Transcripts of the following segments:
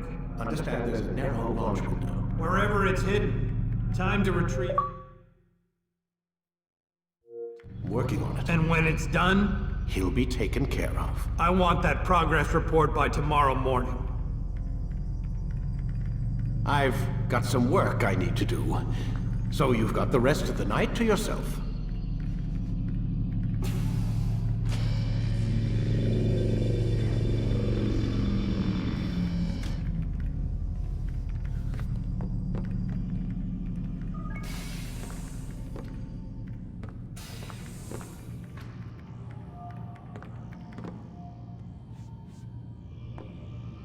Vidic. Understand there's a narrow launch window. Wherever it's hidden. Time to retrieve it. Working on it. And when it's done, He'll be taken care of. I want that progress report by tomorrow morning. I've got some work I need to do. So you've got the rest of the night to yourself.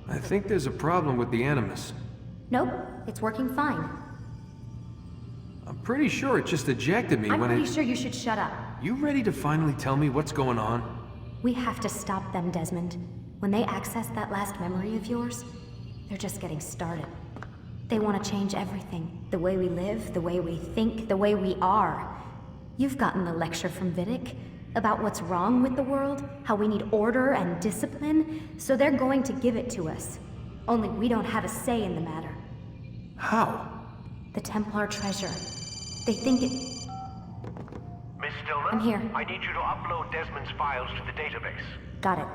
I think there's a problem with the Animus. Nope, it's working fine. I'm pretty sure it just ejected me I'm when pretty it... sure you should shut up. You ready to finally tell me what's going on? We have to stop them, Desmond. When they access that last memory of yours, they're just getting started. They want to change everything. The way we live, the way we think, the way we are. You've gotten the lecture from Vidic about what's wrong with the world, how we need order and discipline, so they're going to give it to us. Only we don't have a say in the matter. How? The Templar treasure. They think it... Miss Stillman? I'm here. I need you to upload Desmond's files to the database. Got it.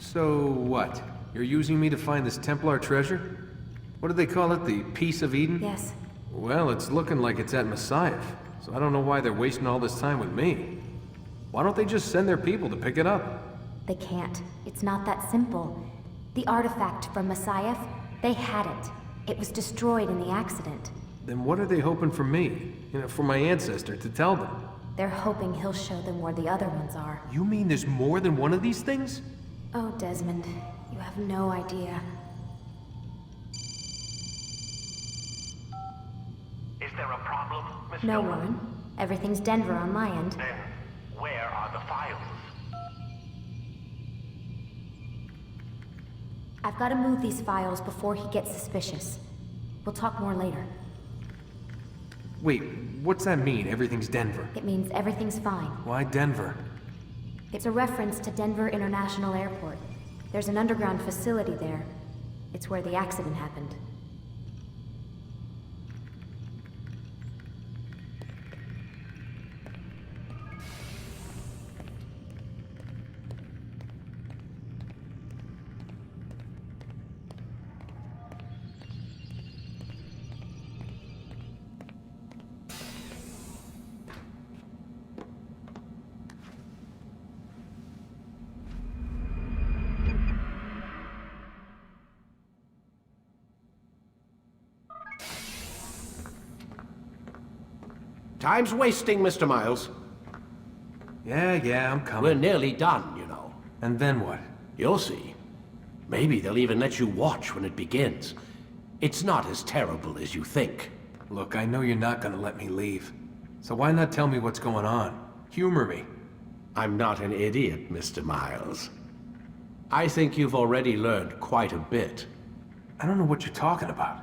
So what? You're using me to find this Templar treasure? What do they call it? The Piece of Eden? Yes. Well, it's looking like it's at Messiah, so I don't know why they're wasting all this time with me. Why don't they just send their people to pick it up? They can't. It's not that simple. The artifact from Messiah, they had it. It was destroyed in the accident. Then what are they hoping for me? You know, for my ancestor to tell them? They're hoping he'll show them where the other ones are. You mean there's more than one of these things? Oh, Desmond, you have no idea. Is there a problem, Miss No, Stillman? Warren. Everything's Denver on my end. Then, where are the files? I've got to move these files before he gets suspicious. We'll talk more later. Wait, what's that mean, everything's Denver? It means everything's fine. Why Denver? It's a reference to Denver International Airport. There's an underground facility there. It's where the accident happened. Time's wasting, Mr. Miles. Yeah, I'm We're coming. nearly done, you know. And then what? You'll see. Maybe they'll even let you watch when it begins. It's not as terrible as you think. Look, I know you're not gonna let me leave. So why not tell me what's going on? Humor me. I'm not an idiot, Mr. Miles. I think you've already learned quite a bit. I don't know what you're talking about.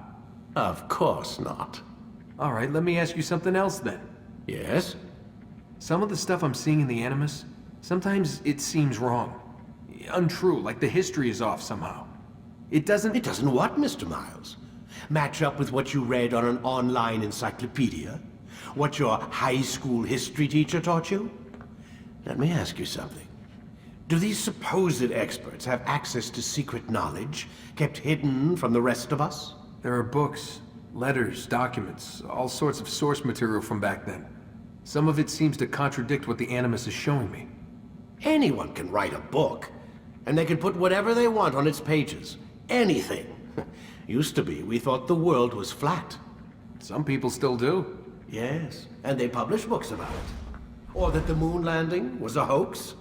Of course not. All right, let me ask you something else then. Yes? Some of the stuff I'm seeing in the Animus, sometimes it seems wrong. Untrue, like the history is off somehow. It doesn't... It doesn't what, Mr. Miles? Match up with what you read on an online encyclopedia? What your high school history teacher taught you? Let me ask you something. Do these supposed experts have access to secret knowledge kept hidden from the rest of us? There are books, letters, documents, all sorts of source material from back then. Some of it seems to contradict what the Animus is showing me. Anyone can write a book, and they can put whatever they want on its pages. Anything. Used to be, we thought the world was flat. Some people still do. Yes, and they publish books about it. Or that the moon landing was a hoax.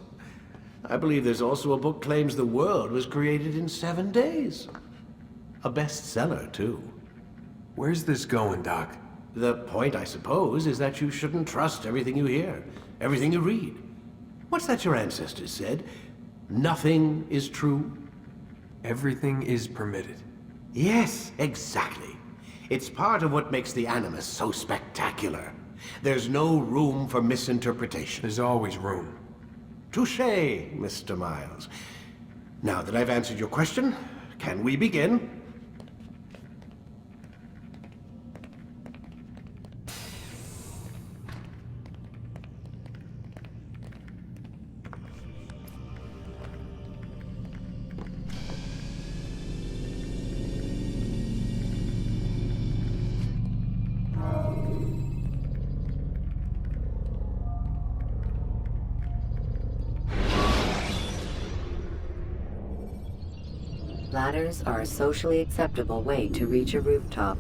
I believe there's also a book claims the world was created in 7 days. A bestseller, too. Where's this going, Doc? The point, I suppose, is that you shouldn't trust everything you hear, everything you read. What's that your ancestors said? Nothing is true? Everything is permitted. Yes, exactly. It's part of what makes the Animus so spectacular. There's no room for misinterpretation. There's always room. Touché, Mr. Miles. Now that I've answered your question, can we begin? Ladders are a socially acceptable way to reach a rooftop.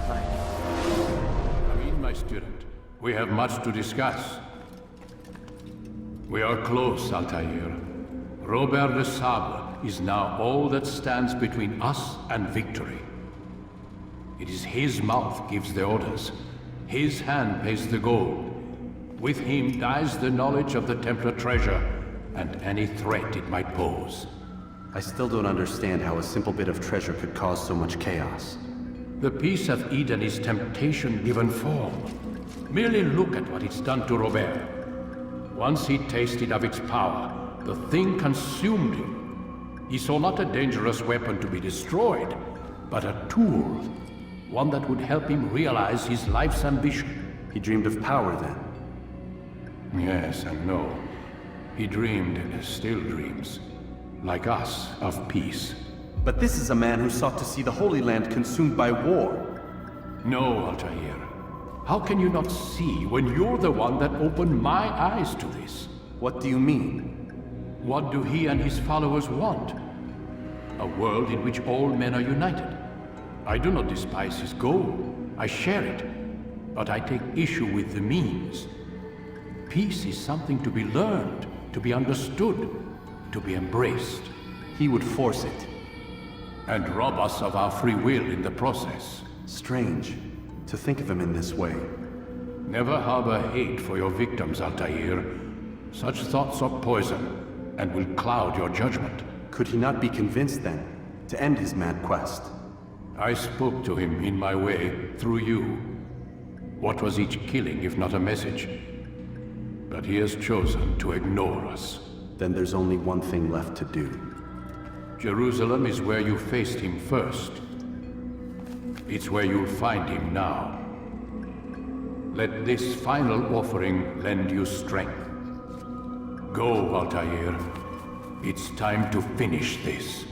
Come in, my student. We have much to discuss. We are close, Altair. Robert Le Sabre is now all that stands between us and victory. It is his mouth gives the orders. His hand pays the gold. With him dies the knowledge of the Templar treasure and any threat it might pose. I still don't understand how a simple bit of treasure could cause so much chaos. The Peace of Eden is temptation given form. Merely look at what it's done to Robert. Once he tasted of its power, the thing consumed him. He saw not a dangerous weapon to be destroyed, but a tool. One that would help him realize his life's ambition. He dreamed of power then. Yes and no. He dreamed, still dreams. Like us, of peace. But this is a man who sought to see the Holy Land consumed by war. No, Altair. How can you not see when you're the one that opened my eyes to this? What do you mean? What do he and his followers want? A world in which all men are united. I do not despise his goal. I share it. But I take issue with the means. Peace is something to be learned, to be understood, to be embraced. He would force it. And rob us of our free will in the process. Strange to think of him in this way. Never harbor hate for your victims, Altair. Such thoughts are poison, and will cloud your judgment. Could he not be convinced then, to end his mad quest? I spoke to him in my way, through you. What was each killing if not a message? But he has chosen to ignore us. Then there's only one thing left to do. Jerusalem is where you faced him first. It's where you'll find him now. Let this final offering lend you strength. Go, Altair. It's time to finish this.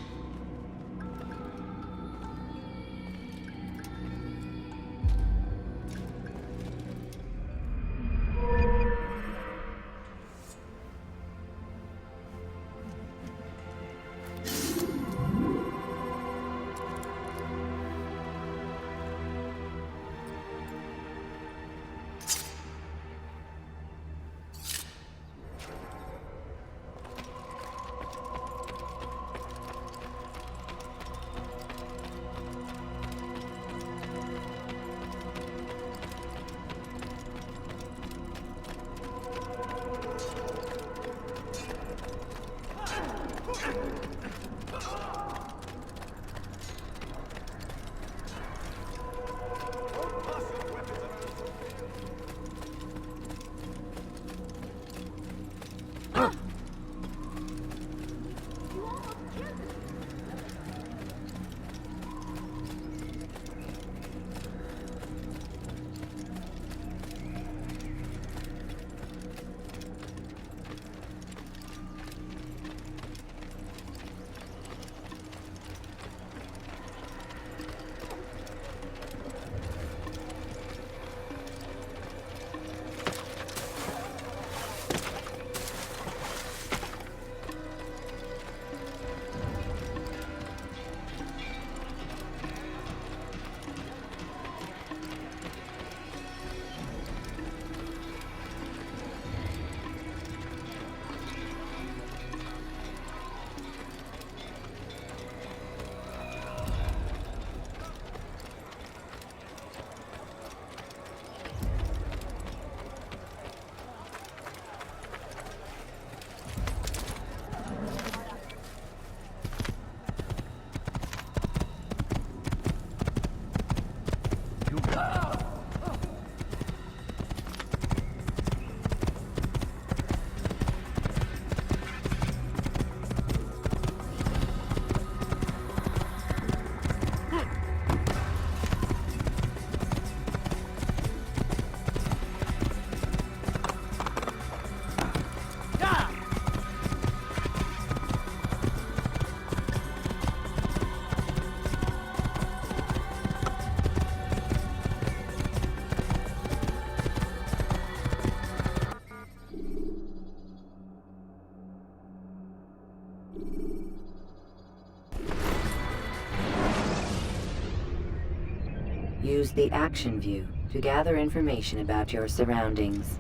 Use the action view to gather information about your surroundings.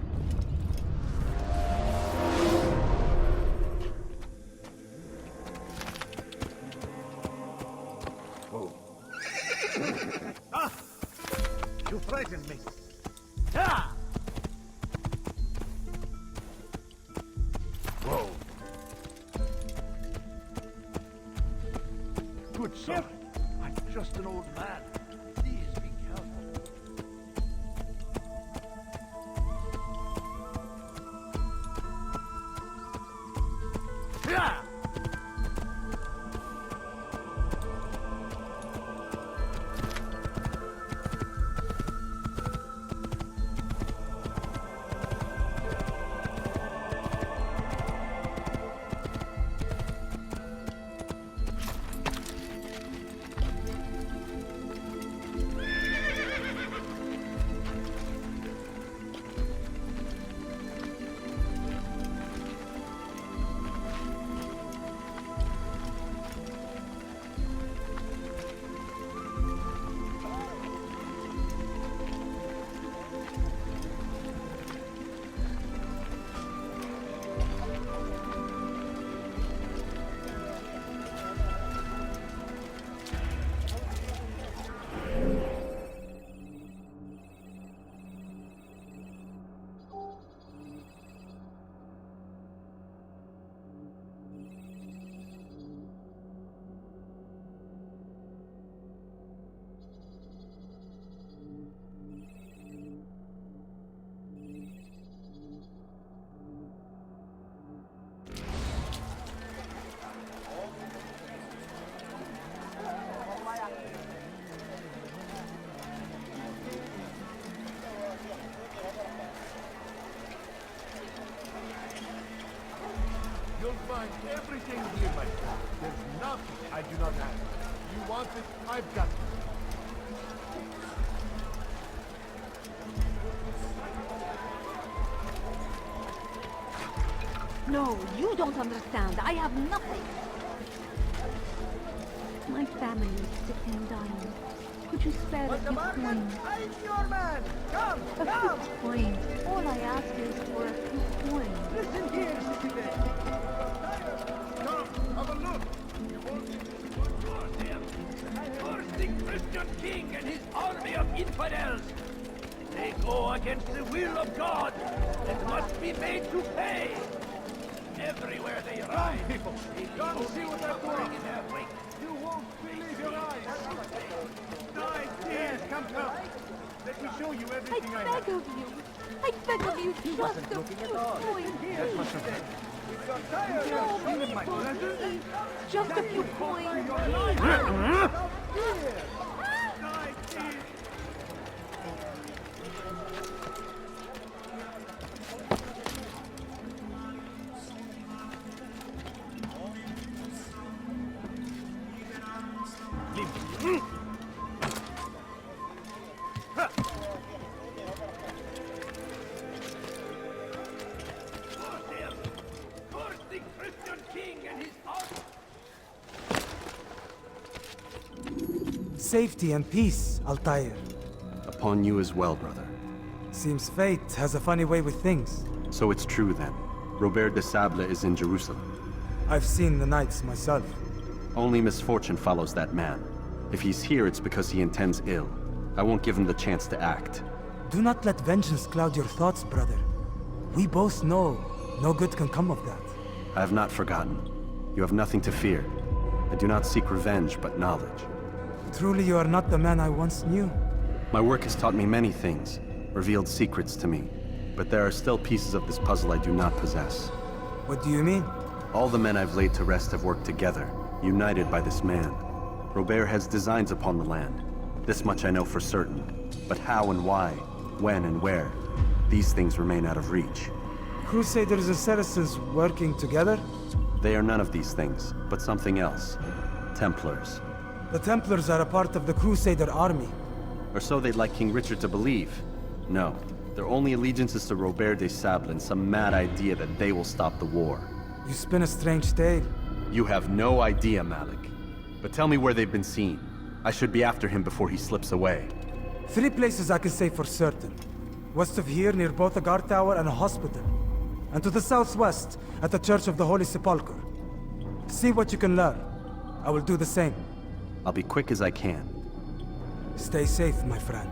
You frightened me. Ah! Whoa. Good sir. I'm just an old man. Please be careful. Yeah! You'll find everything here, my friend. There's nothing I do not have. You want it, I've got it. No, you don't understand. I have nothing. My family is sick and dying. Could you spare a few coins? I'm your man! Come, A few coins. All I ask is for a few coins. Listen here, citizen. Come, have a look. You won't The Christian king and his army of infidels. They go against the will of God and must be made to pay. Everywhere they ride, people, come see what they're doing. in their wake. You won't believe your eyes. Nice, yes, come. Let me show you I everything I beg have. of you. I beg of you, just a few coins. If you're tired No, of seeing my people, pleasure, please. Just a few coins. here. Nice, yes. Curse the Christian king and his army. Safety and peace, Altair. Upon you as well, brother. Seems fate has a funny way with things. So it's true then. Robert de Sable is in Jerusalem. I've seen the Knights myself. Only misfortune follows that man. If he's here, it's because he intends ill. I won't give him the chance to act. Do not let vengeance cloud your thoughts, brother. We both know no good can come of that. I have not forgotten. You have nothing to fear. I do not seek revenge, but knowledge. Truly you are not the man I once knew. My work has taught me many things, revealed secrets to me. But there are still pieces of this puzzle I do not possess. What do you mean? All the men I've laid to rest have worked together, united by this man. Robert has designs upon the land. This much I know for certain. But how and why, when and where, these things remain out of reach. Crusaders and Saracens working together? They are none of these things, but something else. Templars. The Templars are a part of the Crusader army. Or so they'd like King Richard to believe. No, their only allegiance is to Robert de Sable and some mad idea that they will stop the war. You spin a strange tale. You have no idea, Malik. But tell me where they've been seen. I should be after him before he slips away. 3 places I can say for certain. West of here, near both a guard tower and a hospital. And to the southwest, at the Church of the Holy Sepulchre. See what you can learn. I will do the same. I'll be quick as I can. Stay safe, my friend.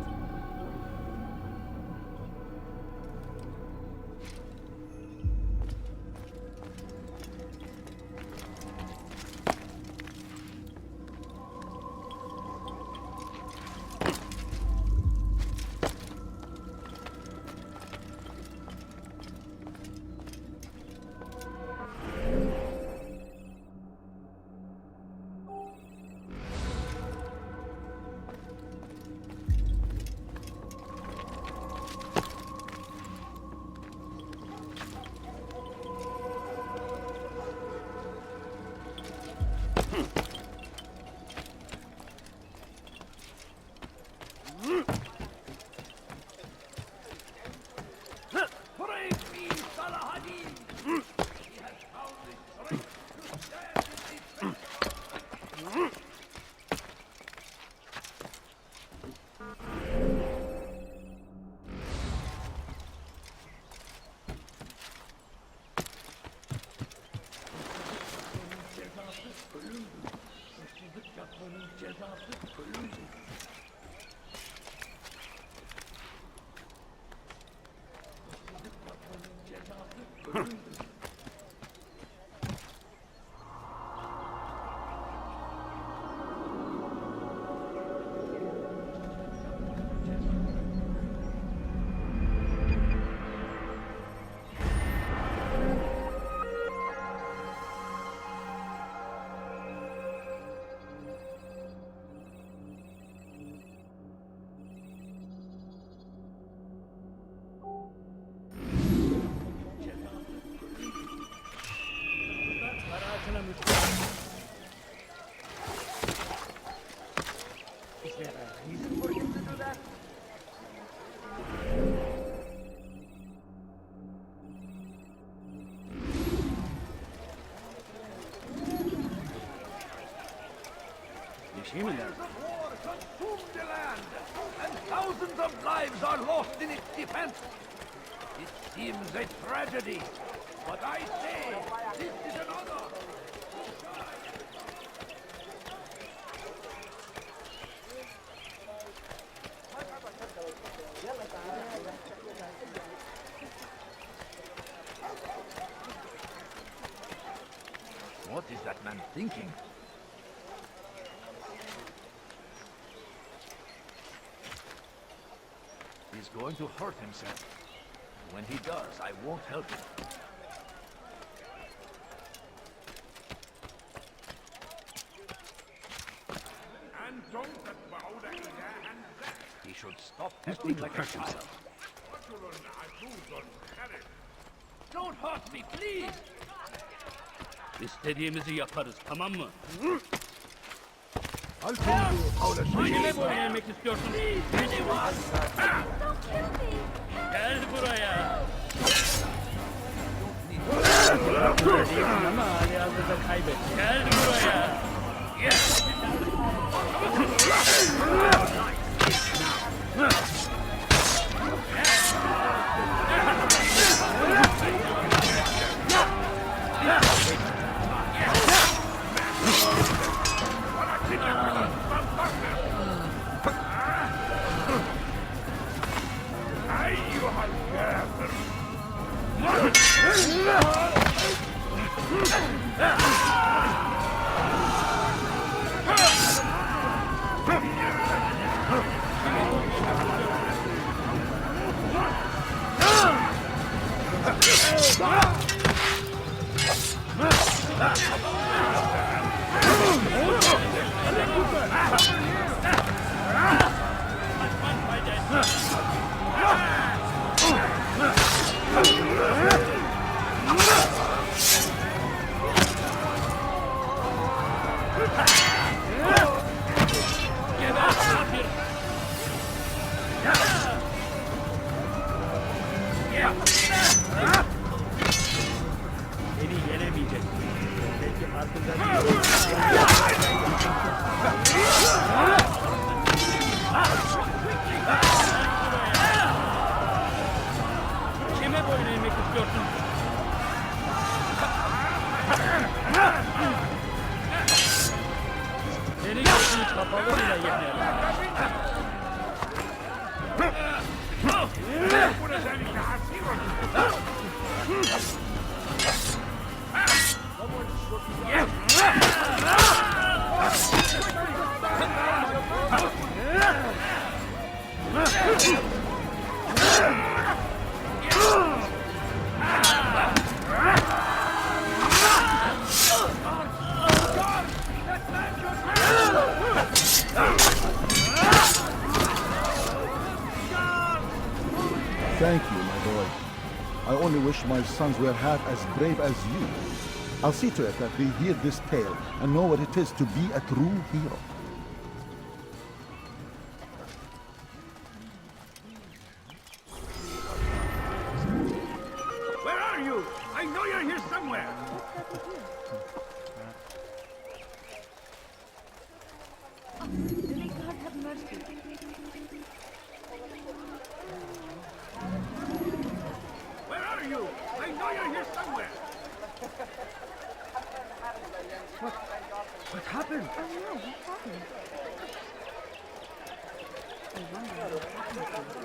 Praise be Salahadin! He has found the strength to stand in his Is there a reason for him to do that? Fires of war consume the land, and thousands of lives are lost in its defense. It seems a tragedy, but I say this is an honor. What is that man thinking? He's going to hurt himself. When he does, I won't help him. He should stop acting like a child. Don't hurt me, please! İstediğimizi yaparız, tamam mı? Hangi buraya yemek istiyorsun? Gel buraya. Ama hali hazırda kaybet. Gel buraya. Thank you, my boy. I only wish my sons were half as brave as you. I'll see to it that they hear this tale and know what it is to be a true hero. Where are you? I know you're here somewhere. May God have mercy. Where are you? I know you're here somewhere. What happened? Oh no, what happened? I wonder what happened to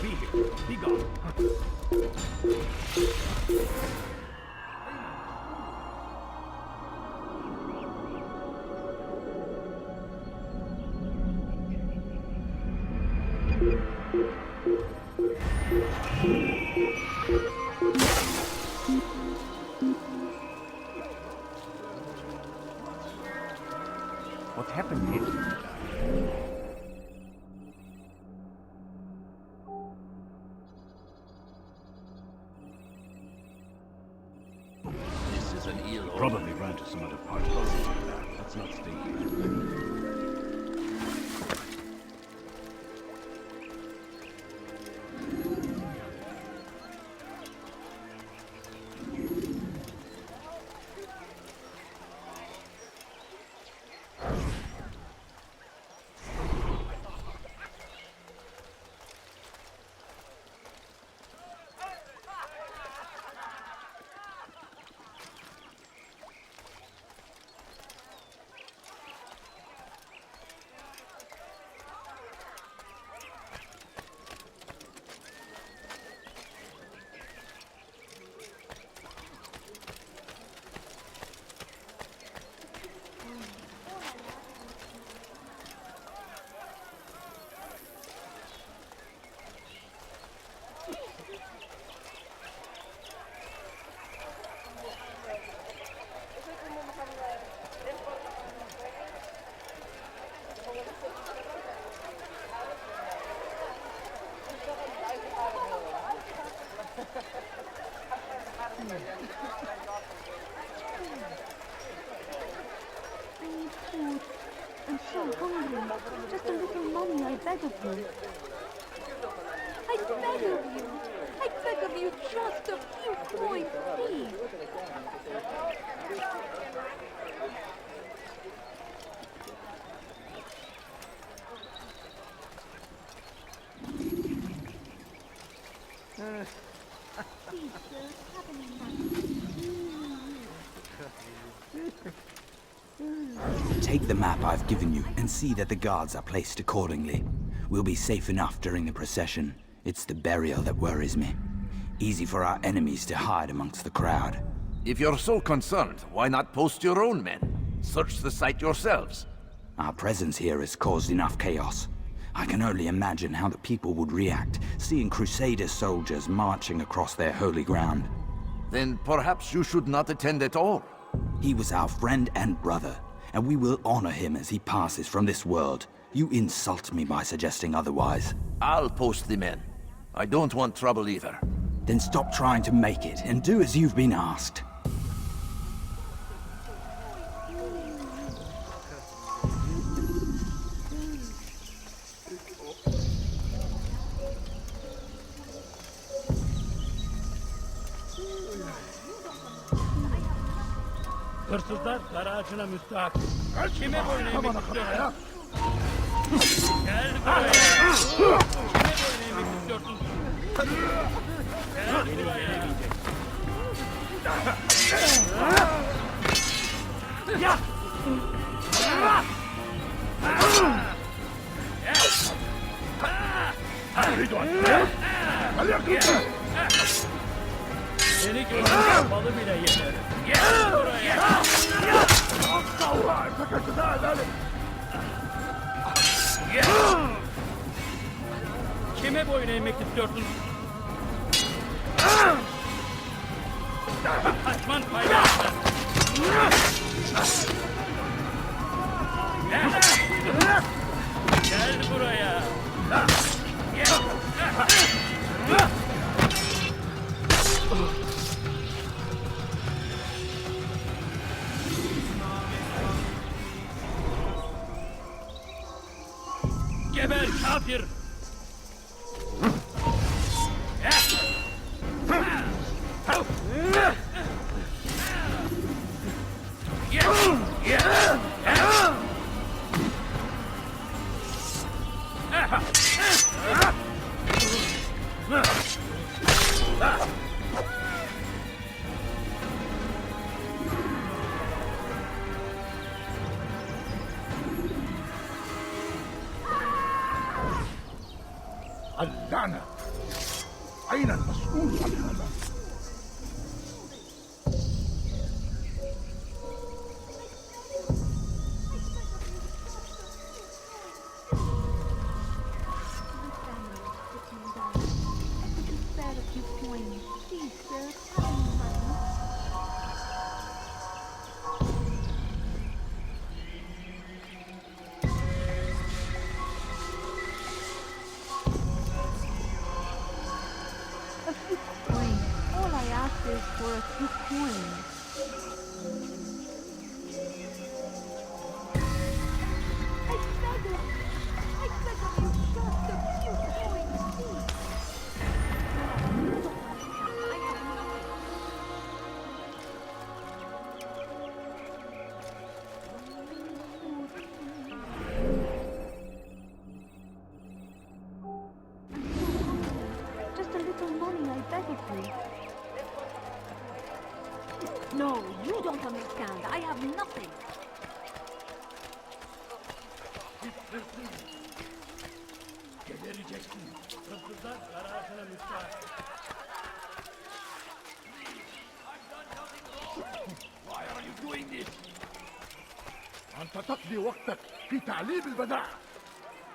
Be here. Be gone. What happened here? This is an ill. Probably ran to some other part of the city. Let's not stay here. I need food. I'm so hungry. Just a little money, I beg of you. I beg of you. I beg of you just a few coins, please. Please, sir, have an Take the map I've given you and see that the guards are placed accordingly. We'll be safe enough during the procession. It's the burial that worries me. Easy for our enemies to hide amongst the crowd. If you're so concerned, why not post your own men? Search the site yourselves. Our presence here has caused enough chaos. I can only imagine how the people would react, seeing Crusader soldiers marching across their holy ground. Then perhaps you should not attend at all. He was our friend and brother, and we will honor him as he passes from this world. You insult me by suggesting otherwise. I'll post the men. I don't want trouble either. Then stop trying to make it, and do as you've been asked. Hırsızlar garajına müstahak. Kime boyun eğmek Aman istiyorsun? ya. Gel buraya. Kime boyun eğmek istiyorsun? Gel buraya. Ya! Seni görünce balı bile yener. Gel buraya. Kime boyun eğmek istiyorsun? Kaçman faydası. Gel buraya. Geber kafir! اللعنة أين المسؤول عن هذا؟ Spare a few coins. Please, sir. Have any money? A few coins. All I ask is for a few coins. I beg of you. I beg of you, just a few coins, please. I have nothing. Just a little money, I beg of you. No, you don't understand. I have nothing. Gelireceksin. Hırsızlar garajına müstahak. Why are you doing this? أنت تقضي وقتك في تعليم البدع.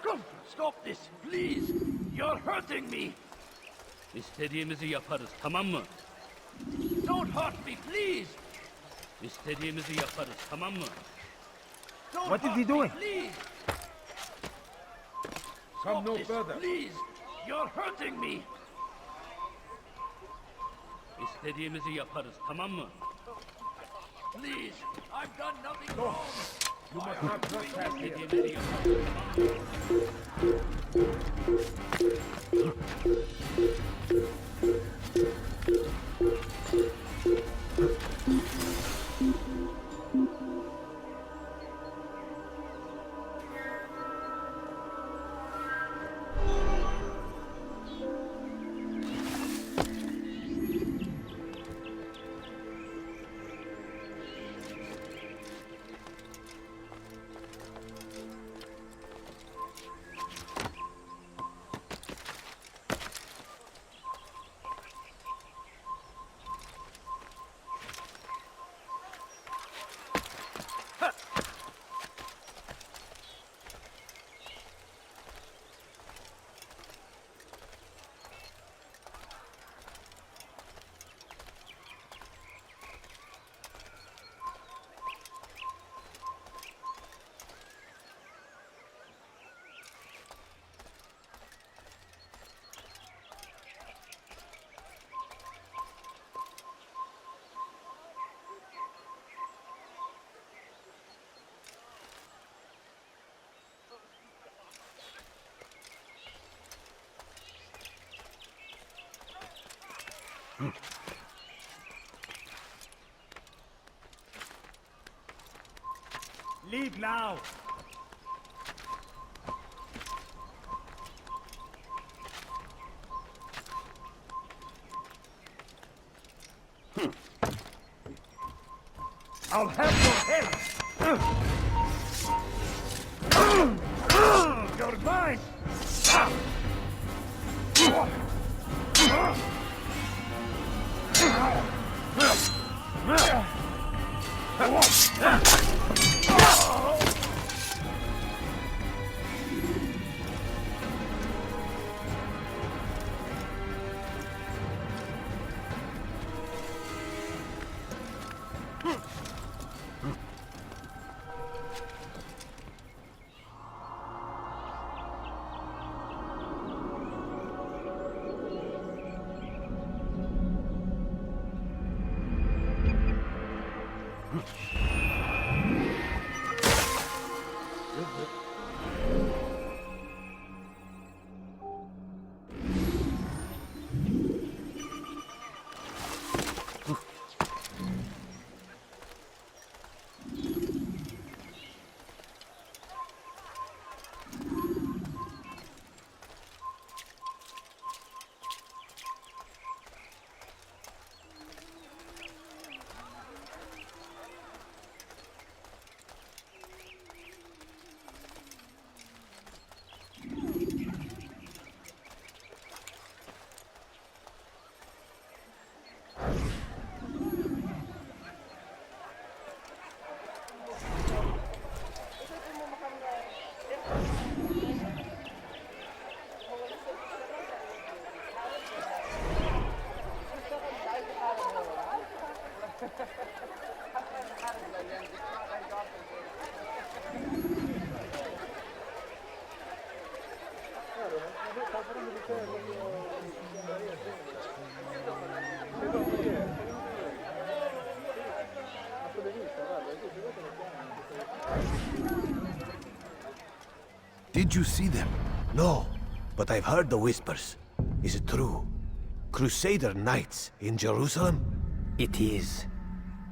Come, stop this, please. You're hurting me. İstediğimizi yaparız, tamam mı? Don't hurt me, please. İstediğimizi yaparız, tamam mı? Don't What is hurt he me, doing? please. Come Stop no this, further. please. You're hurting me. İstediğimizi yaparız, tamam mı? Please, I've done nothing No. wrong. You must not trespass here. İstediğimizi yaparız, tamam mı? Leave now! I'll have your head! You're mine! Did you see them? No, but I've heard the whispers. Is it true? Crusader Knights in Jerusalem? It is.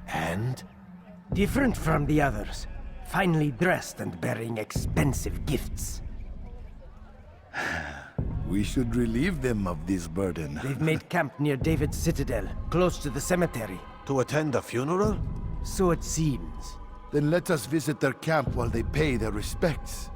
And? Different from the others. Finely dressed and bearing expensive gifts. We should relieve them of this burden. They've made camp near David's citadel, close to the cemetery. To attend a funeral? So it seems. Then let us visit their camp while they pay their respects.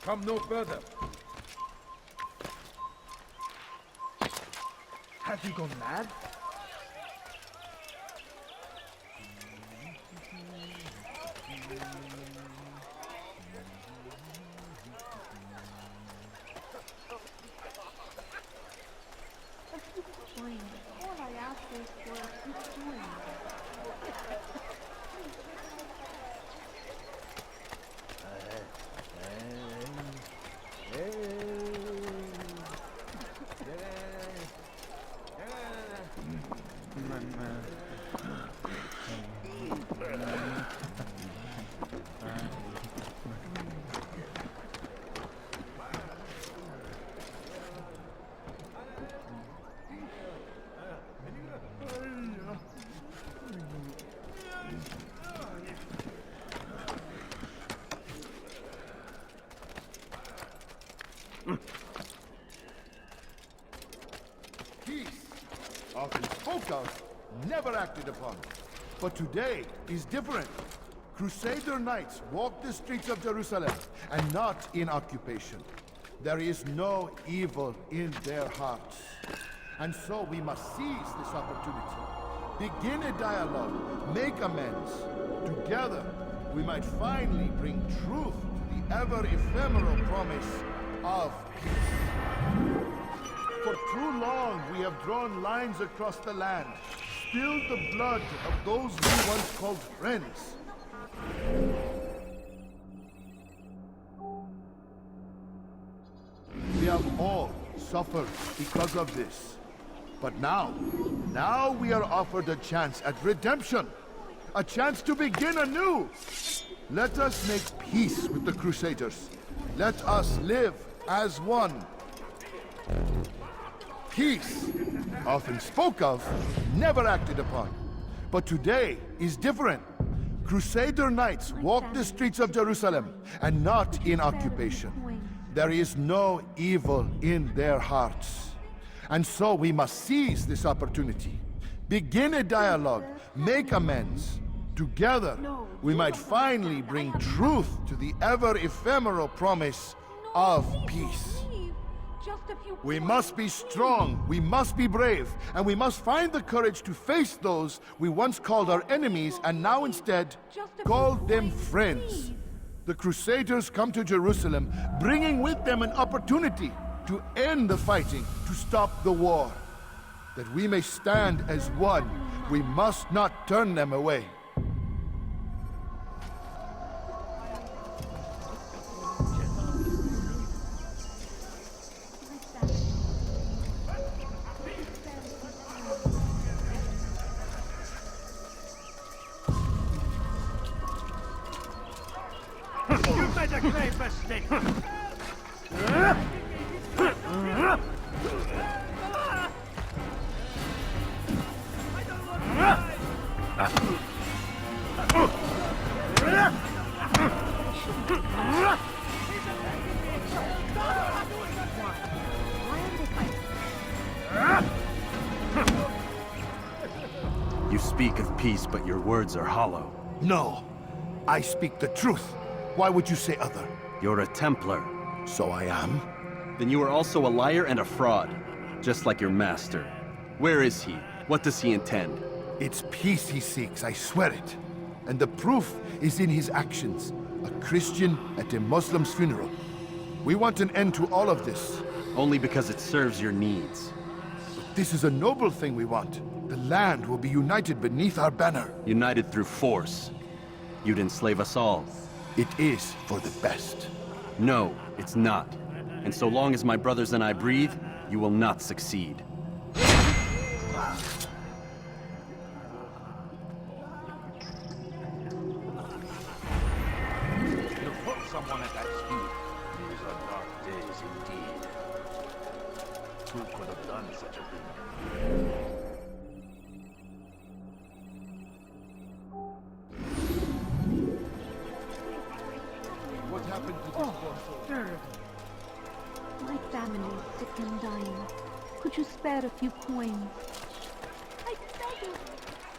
Come no further. Has he gone mad? All I ask is for a good swing. Peace, often spoke of, never acted upon. But today is different. Crusader Knights walk the streets of Jerusalem, and not in occupation. There is no evil in their hearts. And so we must seize this opportunity. Begin a dialogue, make amends. Together, we might finally bring truth to the ever-ephemeral promise of peace. For too long, we have drawn lines across the land, spilled the blood of those we once called friends. We have all suffered because of this. But now we are offered a chance at redemption. A chance to begin anew. Let us make peace with the Crusaders. Let us live as one. Peace, often spoke of, never acted upon. But today is different. Crusader knights walk the streets of Jerusalem, and not in occupation. There is no evil in their hearts. And so we must seize this opportunity. Begin a dialogue, make amends. Together, we might finally bring truth to the ever-ephemeral promise of peace. We must be strong, we must be brave, and we must find the courage to face those we once called our enemies and now instead call them friends. The Crusaders come to Jerusalem, bringing with them an opportunity to end the fighting, to stop the war. That we may stand as one, we must not turn them away. You made a grave mistake! You speak of peace, but your words are hollow. No, I speak the truth. Why would you say other? You're a Templar. So I am? Then you are also a liar and a fraud, just like your master. Where is he? What does he intend? It's peace he seeks, I swear it. And the proof is in his actions. A Christian at a Muslim's funeral. We want an end to all of this. Only because it serves your needs. But this is a noble thing we want. The land will be united beneath our banner. United through force. You'd enslave us all. It is for the best. No, it's not. And so long as my brothers and I breathe, you will not succeed. You put someone at that speed. These are dark days indeed. Who could have done such a thing? What happened to this one? Terrible. My family is sick and dying. Could you spare a few coins? I beg of you.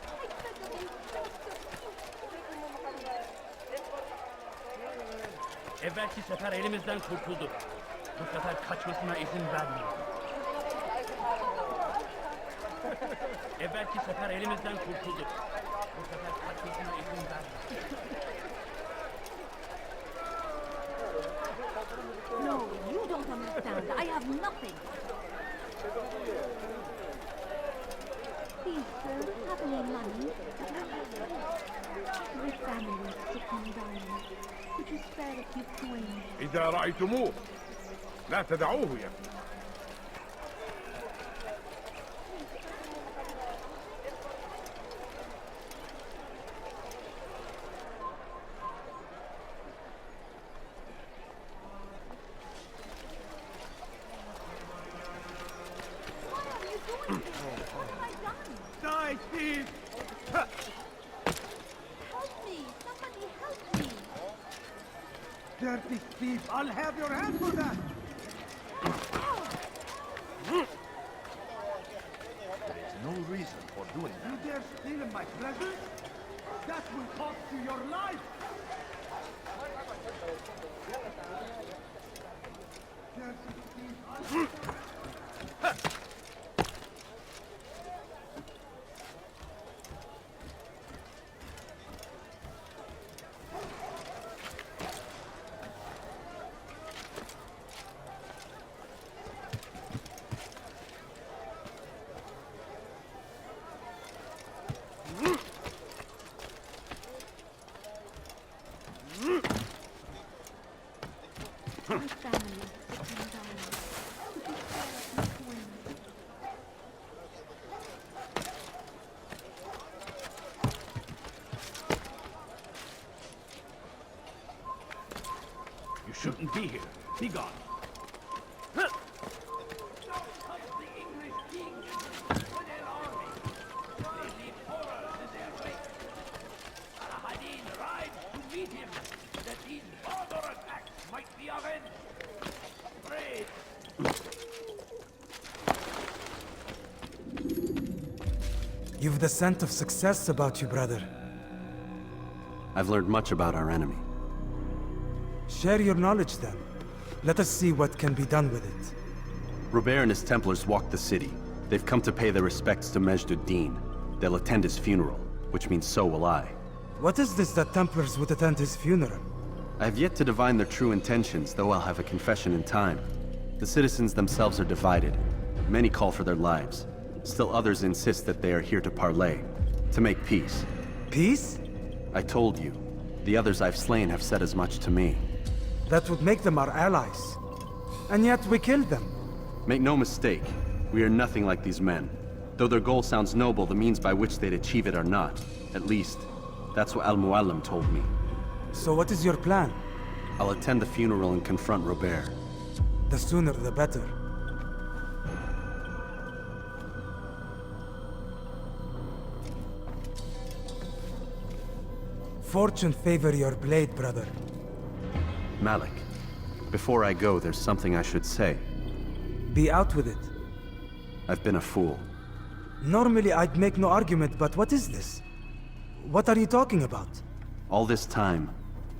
I beg of you, just a few Evvelki sefer elimizden kurtulduk. Bu sefer kaçmasına izin vermeyin. Evvelki sefer elimizden kurtulduk. Bu sefer kaçmasına izin vermeyin. No, you don't understand. I have nothing. Please, sir, have any money? My family is sick and dying. Could you spare a few coins? إذا رأيتموه لا تدعوه يبكي. Die, thief! Help me! Somebody help me! Dirty thief! I'll have your hand for that! There's no reason for doing that. You dare steal in my presence? That will cost you your life! Dirty You shouldn't be here. Be gone. You've the scent of success about you, brother. I've learned much about our enemy. Share your knowledge then. Let us see what can be done with it. Robert and his Templars walked the city. They've come to pay their respects to Majd-ud-Din. They'll attend his funeral, which means so will I. What is this that Templars would attend his funeral? I have yet to divine their true intentions, though I'll have a confession in time. The citizens themselves are divided. Many call for their lives. Still others insist that they are here to parley, to make peace. Peace? I told you. The others I've slain have said as much to me. That would make them our allies. And yet we killed them. Make no mistake, we are nothing like these men. Though their goal sounds noble, the means by which they'd achieve it are not. At least, that's what Al-Mualim told me. So what is your plan? I'll attend the funeral and confront Robert. The sooner the better. Fortune favor your blade, brother. Malik, before I go, there's something I should say. Be out with it. I've been a fool. Normally I'd make no argument, but what is this? What are you talking about? All this time,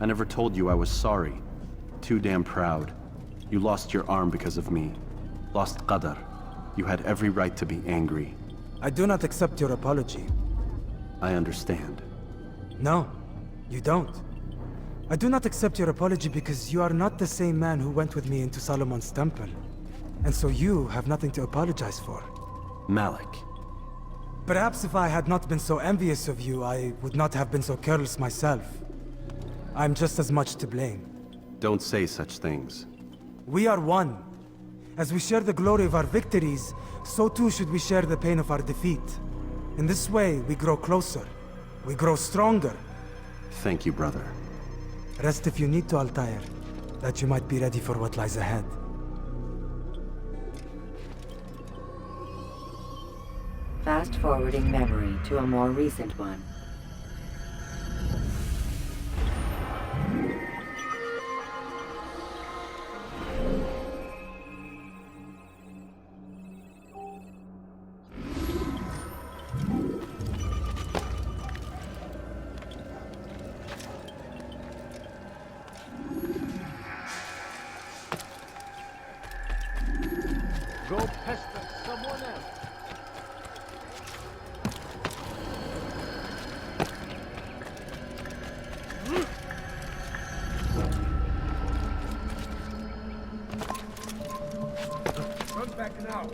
I never told you I was sorry. Too damn proud. You lost your arm because of me. Lost Qadar. You had every right to be angry. I do not accept your apology. I understand. No, you don't. I do not accept your apology because you are not the same man who went with me into Solomon's temple. And so you have nothing to apologize for. Malik. Perhaps if I had not been so envious of you, I would not have been so careless myself. I'm just as much to blame. Don't say such things. We are one. As we share the glory of our victories, so too should we share the pain of our defeat. In this way, we grow closer. We grow stronger. Thank you, brother. Rest if you need to, Altair, that you might be ready for what lies ahead. Fast-forwarding memory to a more recent one. Go pester someone else. Run back now.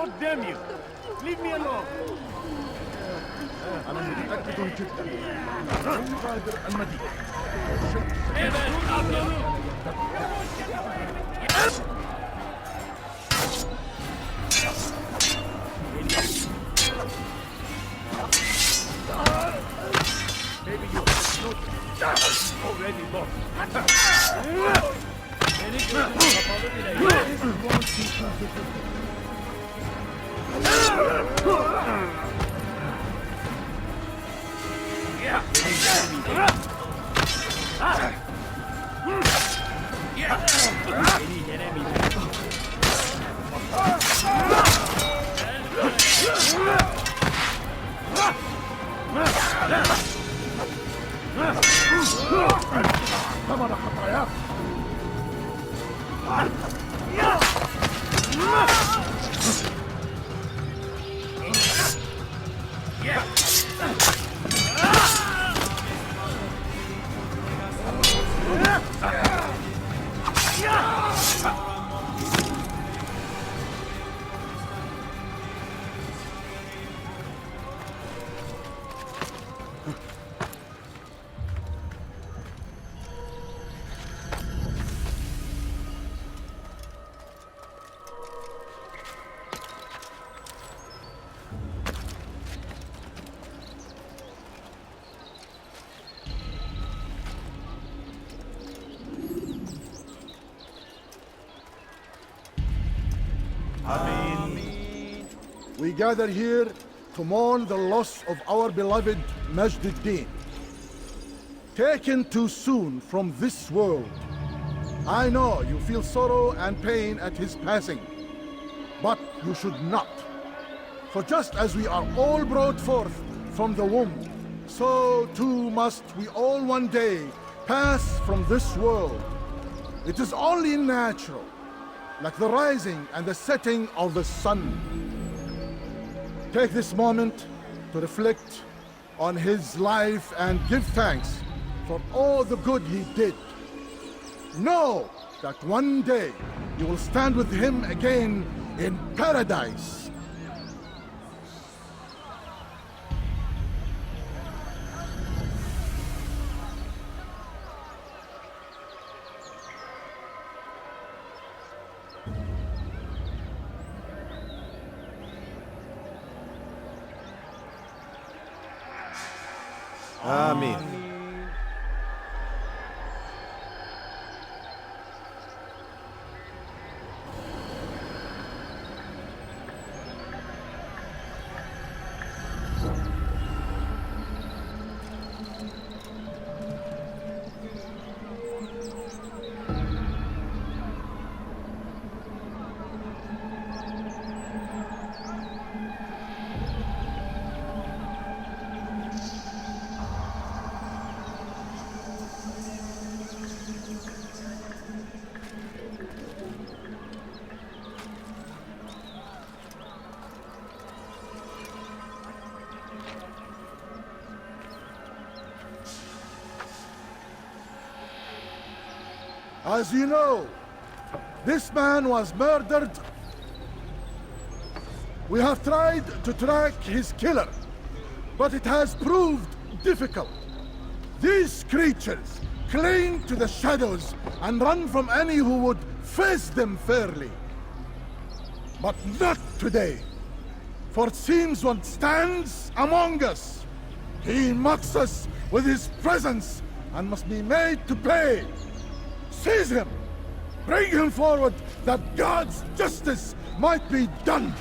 God damn you! Leave me alone! أنا متأكد جدا لن نغادر المدينة. Maybe you already lost. ثمن خطاياك. We gather here to mourn the loss of our beloved Majd ad-Din. Taken too soon from this world. I know you feel sorrow and pain at his passing, but you should not. For just as we are all brought forth from the womb, so too must we all one day pass from this world. It is only natural, like the rising and the setting of the sun. Take this moment to reflect on his life and give thanks for all the good he did. Know that one day you will stand with him again in paradise. Amen. As you know, this man was murdered. We have tried to track his killer, but it has proved difficult. These creatures cling to the shadows and run from any who would face them fairly. But not today, for it seems one stands among us. He mocks us with his presence and must be made to pay. Seize him! Bring him forward that God's justice might be done!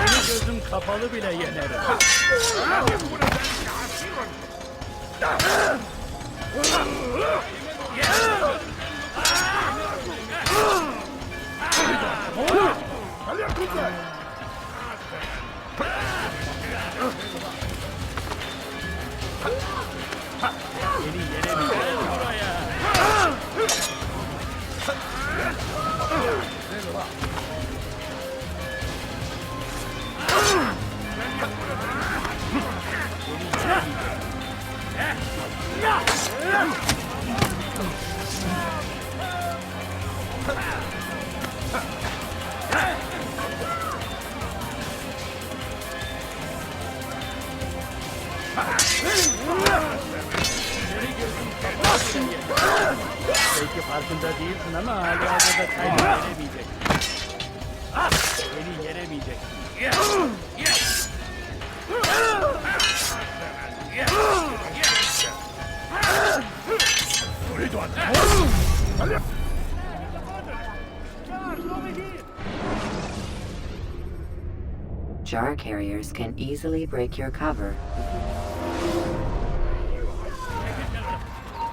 Seni gözüm kapalı bile yenerim. Seni yenemeyeceğim buraya. Belki farkında değilsin ama halihazırda kaybedemeyeceksin. Beni yenemeyeceksin. Jar carriers can easily break your cover.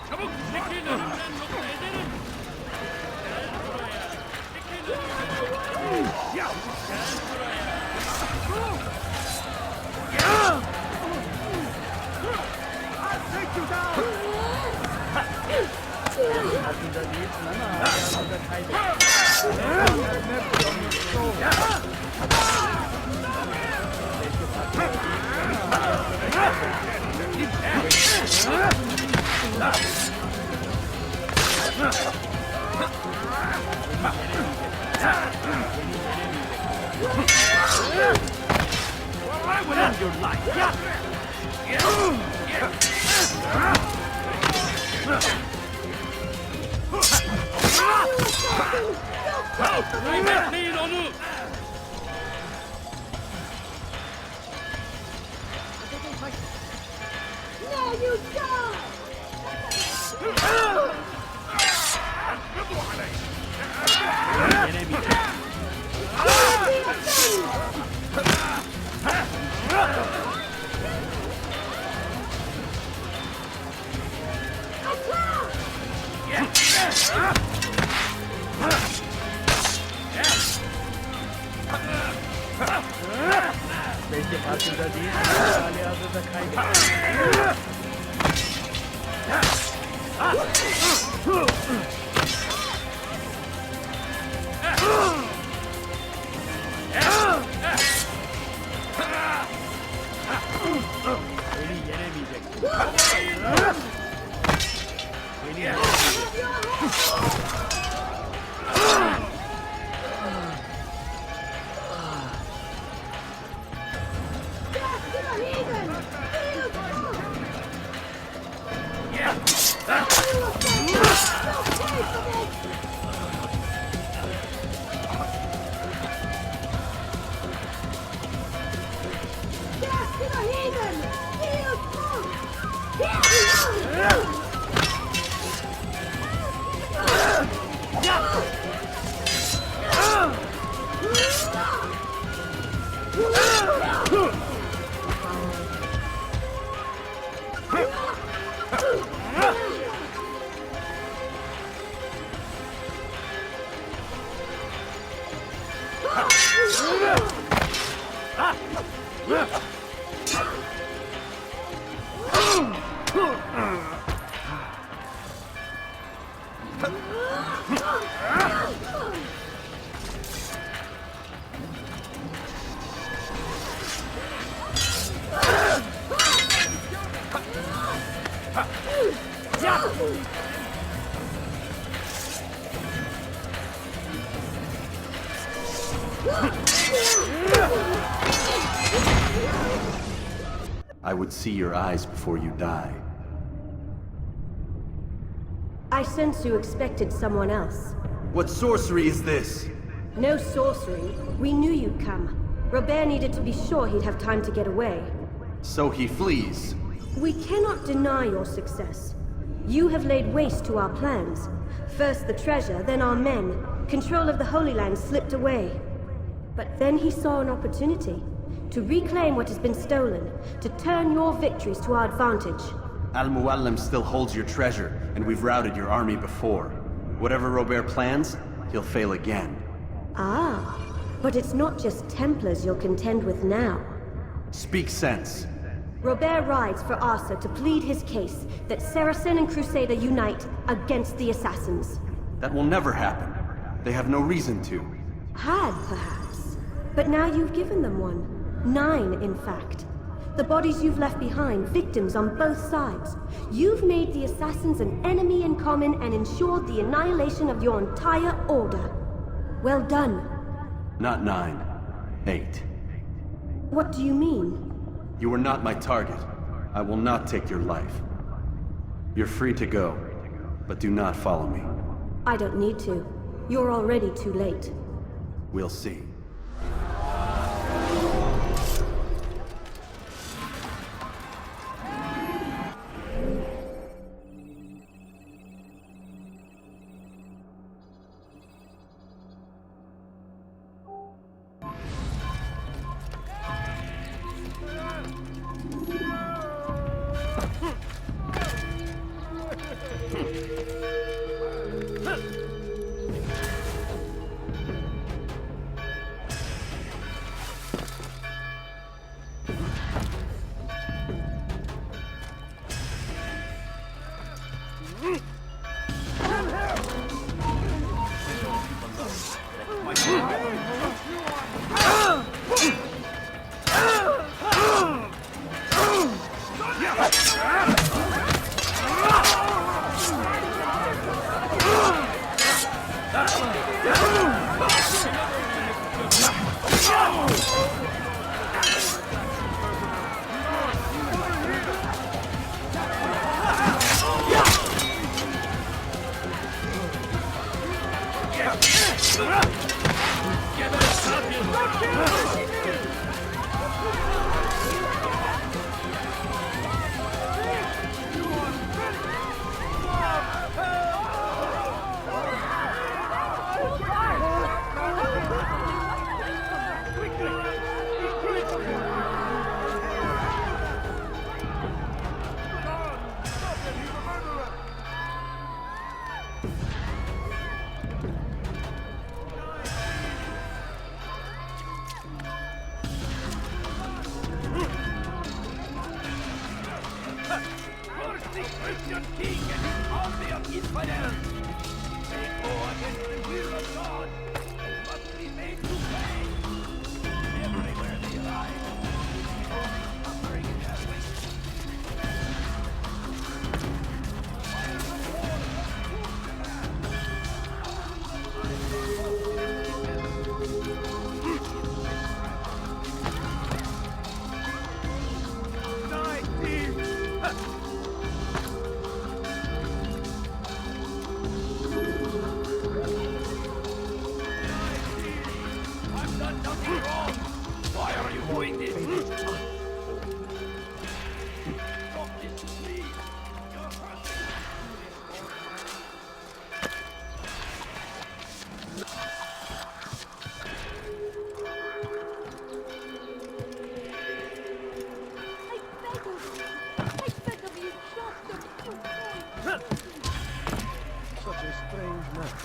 Çabuk çekil önümden yok ederim. Farkında değilsin ama halihazırda I will end your life. Kaybetmeyin onu! No, you don't! Belki farkında değilsin ama halihazırda kaybettin. Beni yenemeyeceksin. Beni yenemeyeceksin. I would see your eyes before you die. I sense you expected someone else. What sorcery is this? No sorcery. We knew you'd come. Robert needed to be sure he'd have time to get away. So he flees. We cannot deny your success. You have laid waste to our plans. First the treasure, then our men. Control of the Holy Land slipped away. But then he saw an opportunity to reclaim what has been stolen, to turn your victories to our advantage. Al-Mualim still holds your treasure, and we've routed your army before. Whatever Robert plans, he'll fail again. Ah, but it's not just Templars you'll contend with now. Speak sense. Robert rides for Arsa to plead his case that Saracen and Crusader unite against the Assassins. That will never happen. They have no reason to. Had, perhaps. But now you've given them one. 9, in fact. The bodies you've left behind, victims on both sides. You've made the Assassins an enemy in common and ensured the annihilation of your entire order. Well done. Not 9. 8. What do you mean? You are not my target. I will not take your life. You're free to go, but do not follow me. I don't need to. You're already too late. We'll see.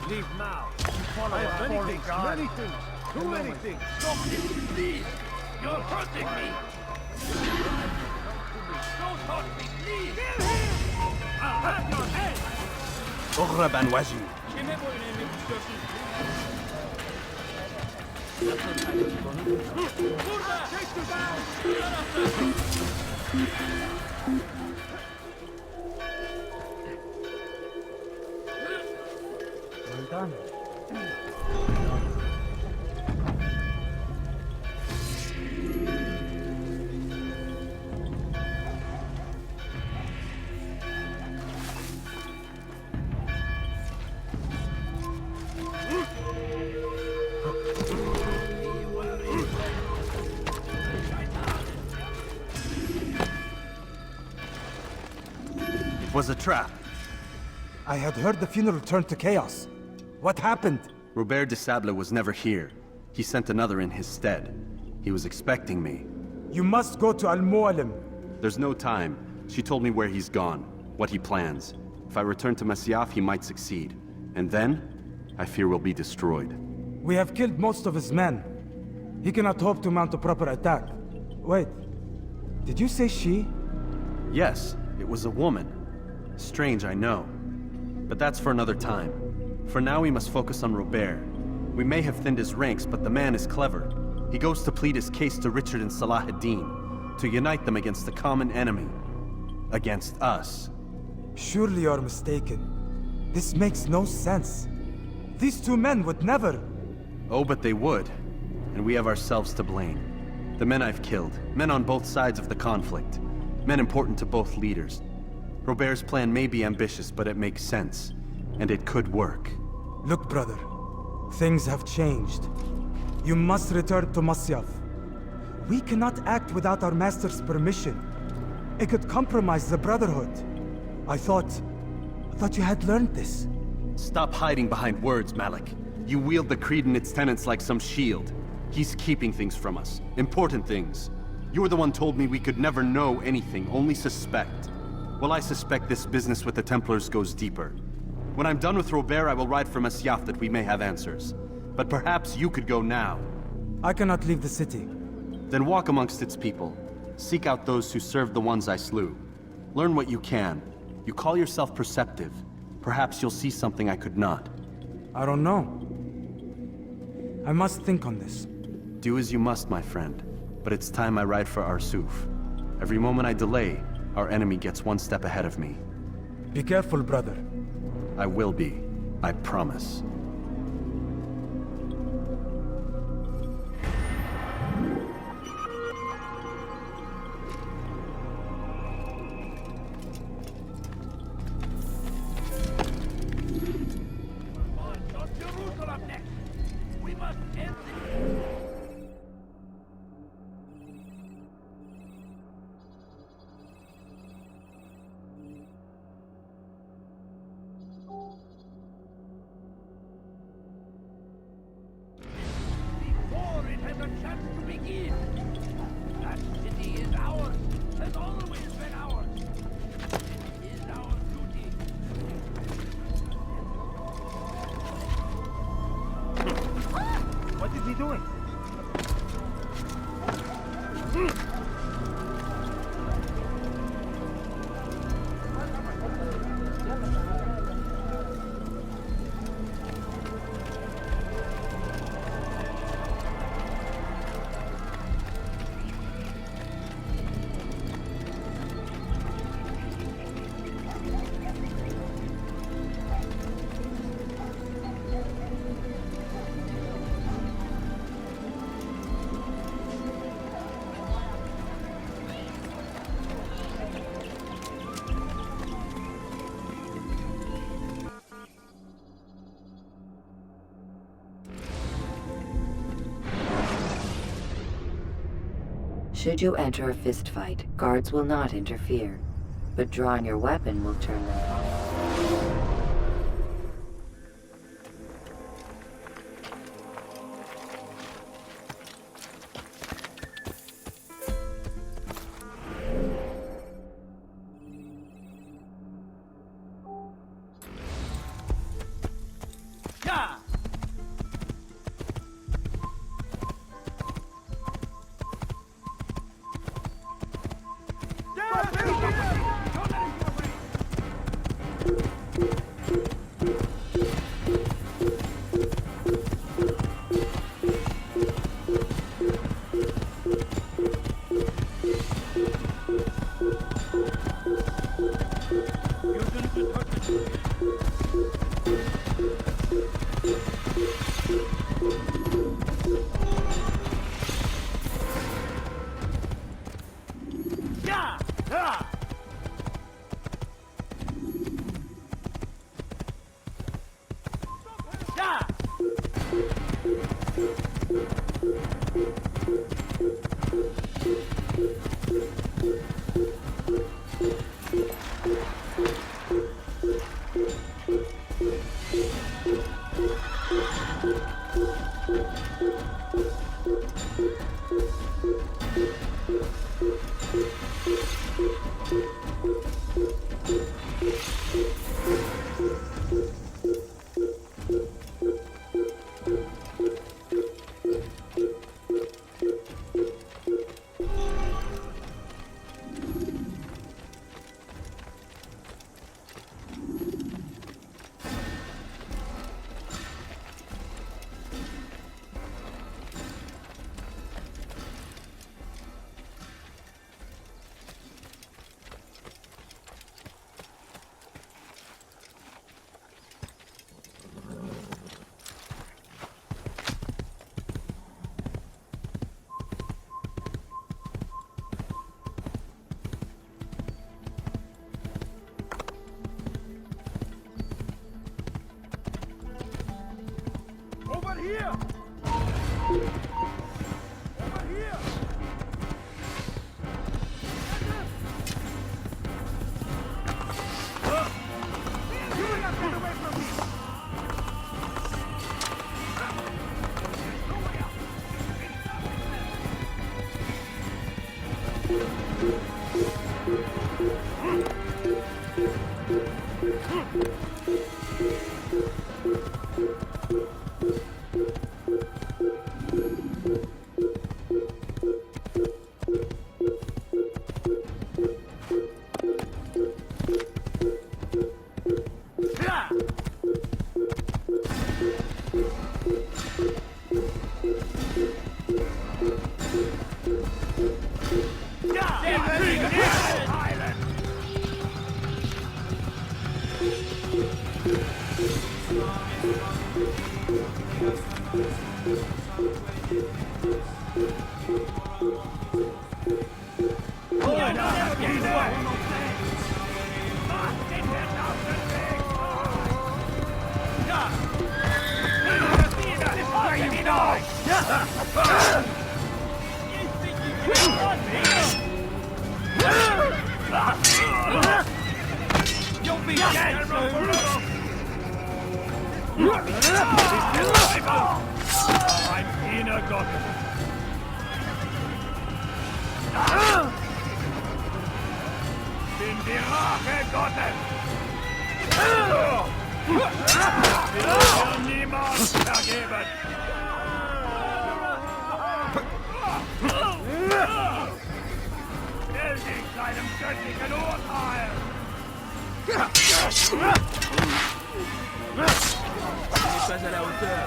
Leave now. You follow our many things. Too many things. Stop it, please. You're hurting me. Don't hurt me, please. Kill him! I'll have your head. اغرب وجهي. Kime boyun eğmek istiyorsun? Burada! Bu tarafta! Well done. It was a trap. I had heard the funeral turned to chaos. What happened? Robert de Sable was never here. He sent another in his stead. He was expecting me. You must go to Al-Mualim. There's no time. She told me where he's gone, what he plans. If I return to Masyaf, he might succeed. And then, I fear we'll be destroyed. We have killed most of his men. He cannot hope to mount a proper attack. Wait, did you say she? Yes, it was a woman. Strange, I know. But that's for another time. For now, we must focus on Robert. We may have thinned his ranks, but the man is clever. He goes to plead his case to Richard and Salah ad-Din, to unite them against the common enemy. Against us. Surely you're mistaken. This makes no sense. These two men would never... Oh, but they would. And we have ourselves to blame. The men I've killed, men on both sides of the conflict. Men important to both leaders. Robert's plan may be ambitious, but it makes sense. And it could work. Look, brother. Things have changed. You must return to Masyaf. We cannot act without our master's permission. It could compromise the Brotherhood. I thought you had learned this. Stop hiding behind words, Malik. You wield the Creed and its tenets like some shield. He's keeping things from us. Important things. You were the one told me we could never know anything, only suspect. Well, I suspect this business with the Templars goes deeper. When I'm done with Robert, I will ride for Masyaf that we may have answers. But perhaps you could go now. I cannot leave the city. Then walk amongst its people. Seek out those who served the ones I slew. Learn what you can. You call yourself perceptive. Perhaps you'll see something I could not. I don't know. I must think on this. Do as you must, my friend. But it's time I ride for Arsuf. Every moment I delay, our enemy gets one step ahead of me. Be careful, brother. I will be. I promise. What is he doing? Should you enter a fistfight, guards will not interfere, but drawing your weapon will turn them off. You'll be dead soon! I'm Inagotten. Bin die Rache Gottes! Ich will niemals vergeben! Stell dich deinem göttlichen Urteil! Pas à la hauteur.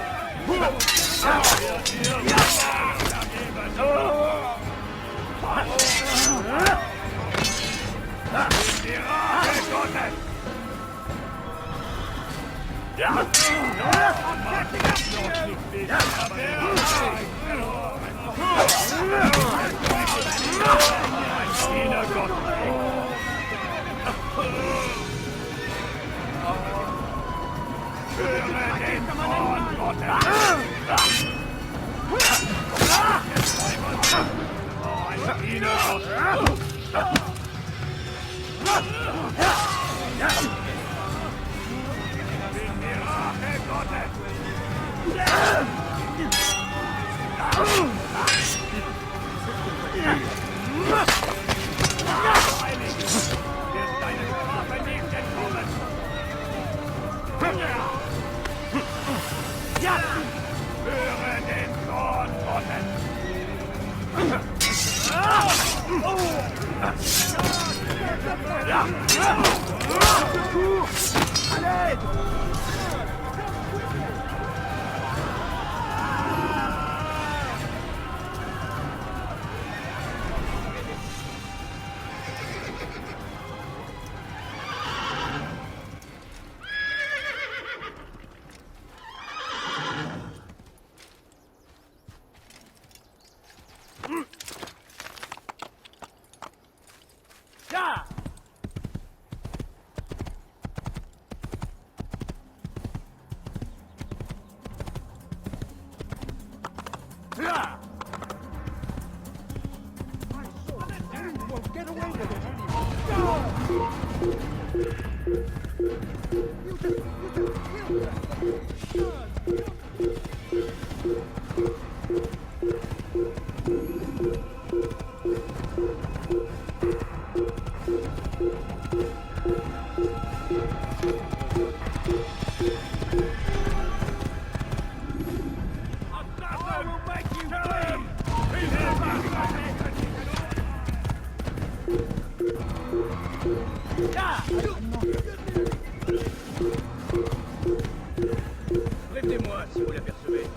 Prévenez-moi si vous l'apercevez.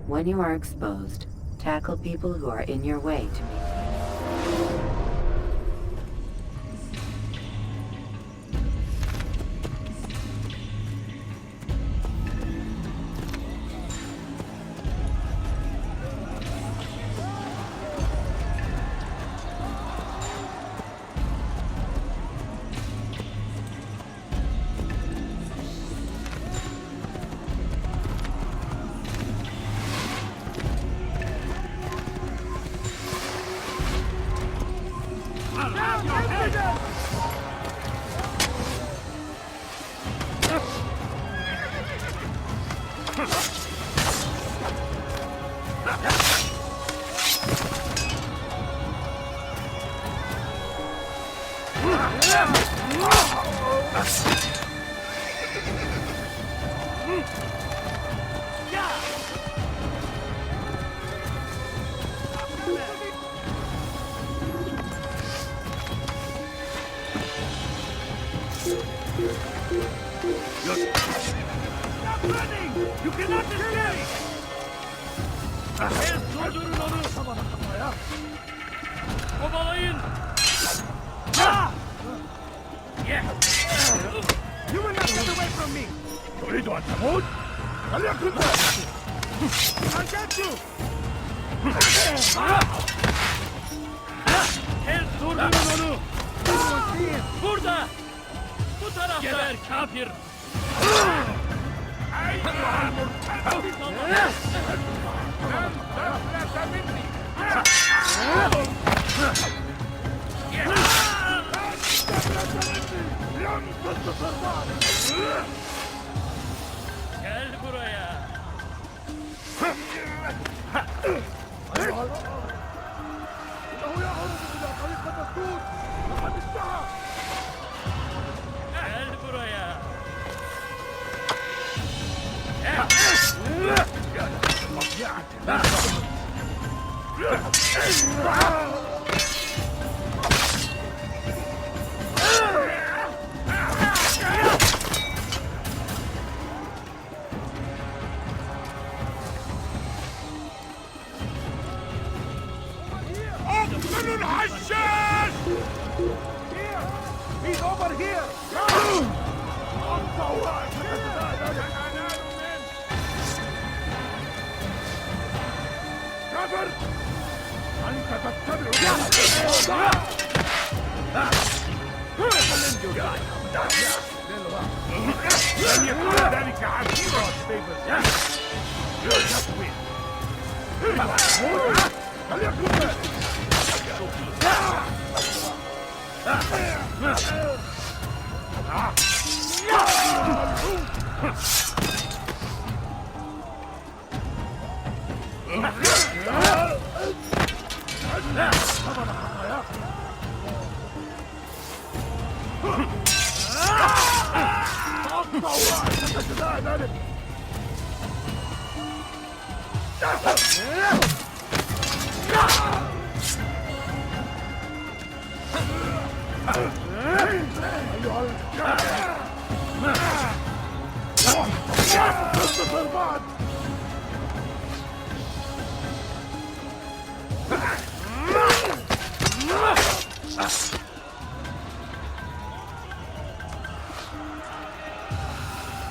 When you are exposed, tackle people who are in your way to me. Stop running! You cannot escape! Durdurun onu! Kovalayın! You will not get away from me! تريد أن تموت؟ فليكن ذلك! I'll get you! Durdurun onu! Burada! Bu tarafta! Geber kafir! Gel buraya! إنه يعرض إلى طريق مسدود! لقد انتهى! Gel buraya! أقتل الحشاش! Here! He's over here! كفر! أنت تتبع لن يكون ذلك عسيرا فليكن ذلك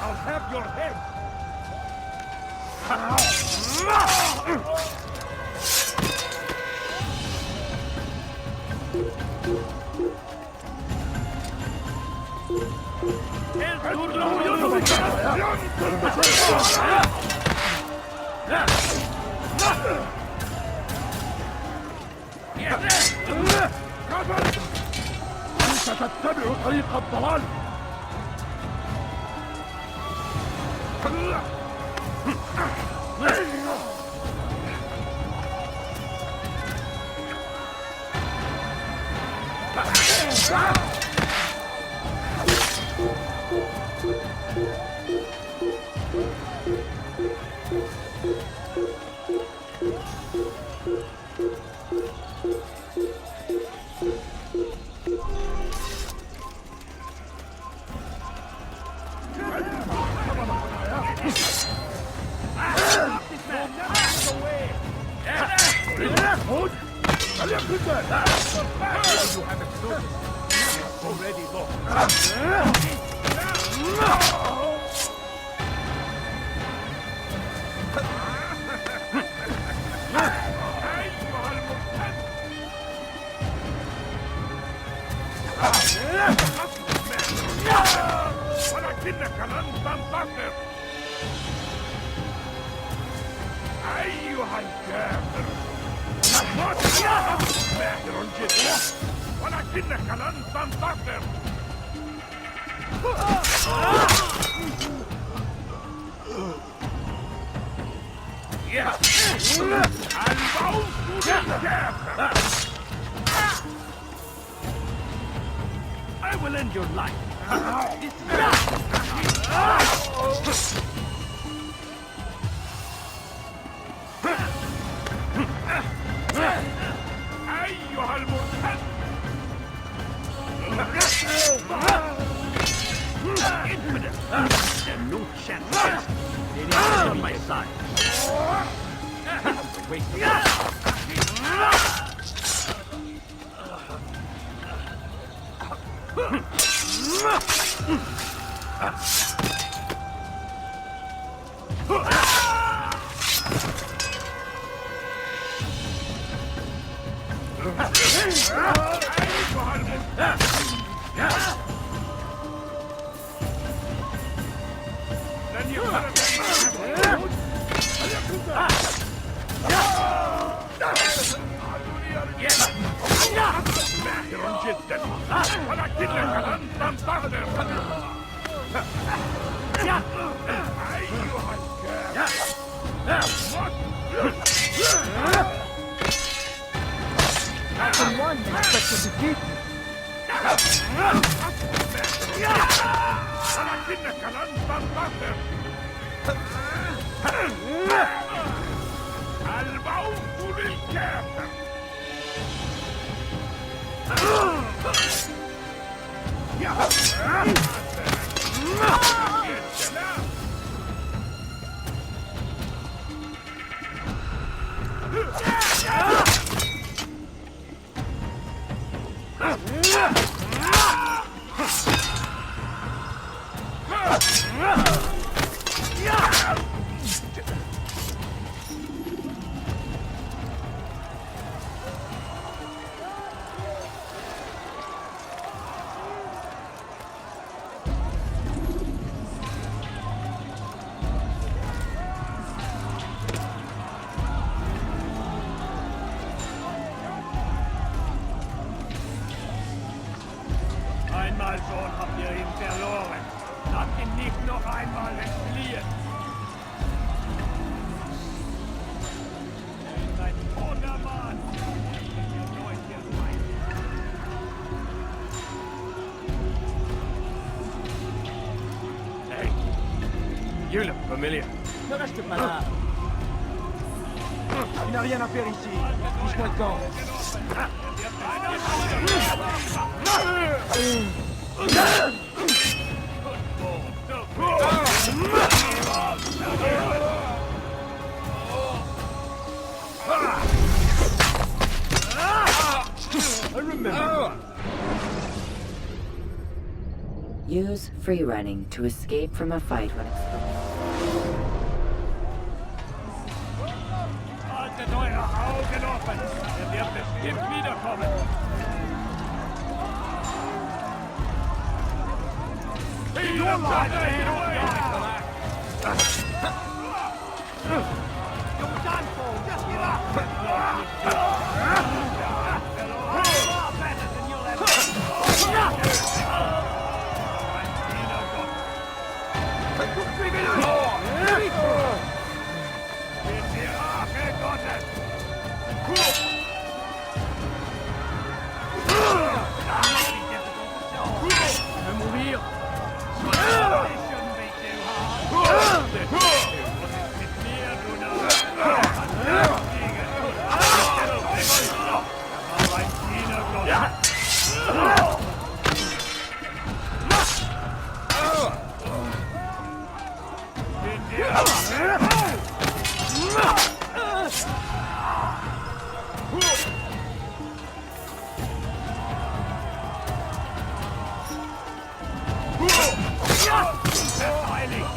I'll have your head! أنت تتبع طريق الضلال! ولكنك لن تنتصر أيها الكافر ماهر جدا I will end your life. أيها المرتد! Infinite! There's no chance. They need to be my side. Wait. Someone expected to defeat me. الموت للكافر. Einmal schon habt ihr ihn verloren. Lasst ihn nicht noch einmal entfliehen. Er ist ein toter Mann. Hey, you look familiar. Ne reste pas là. Il n'a rien à faire ici. Bouge-moi le camp. I remember. Use free running to escape from a fight when exposed. Haltet eure Augen offen. Er wird bestimmt wiederkommen. Heilig!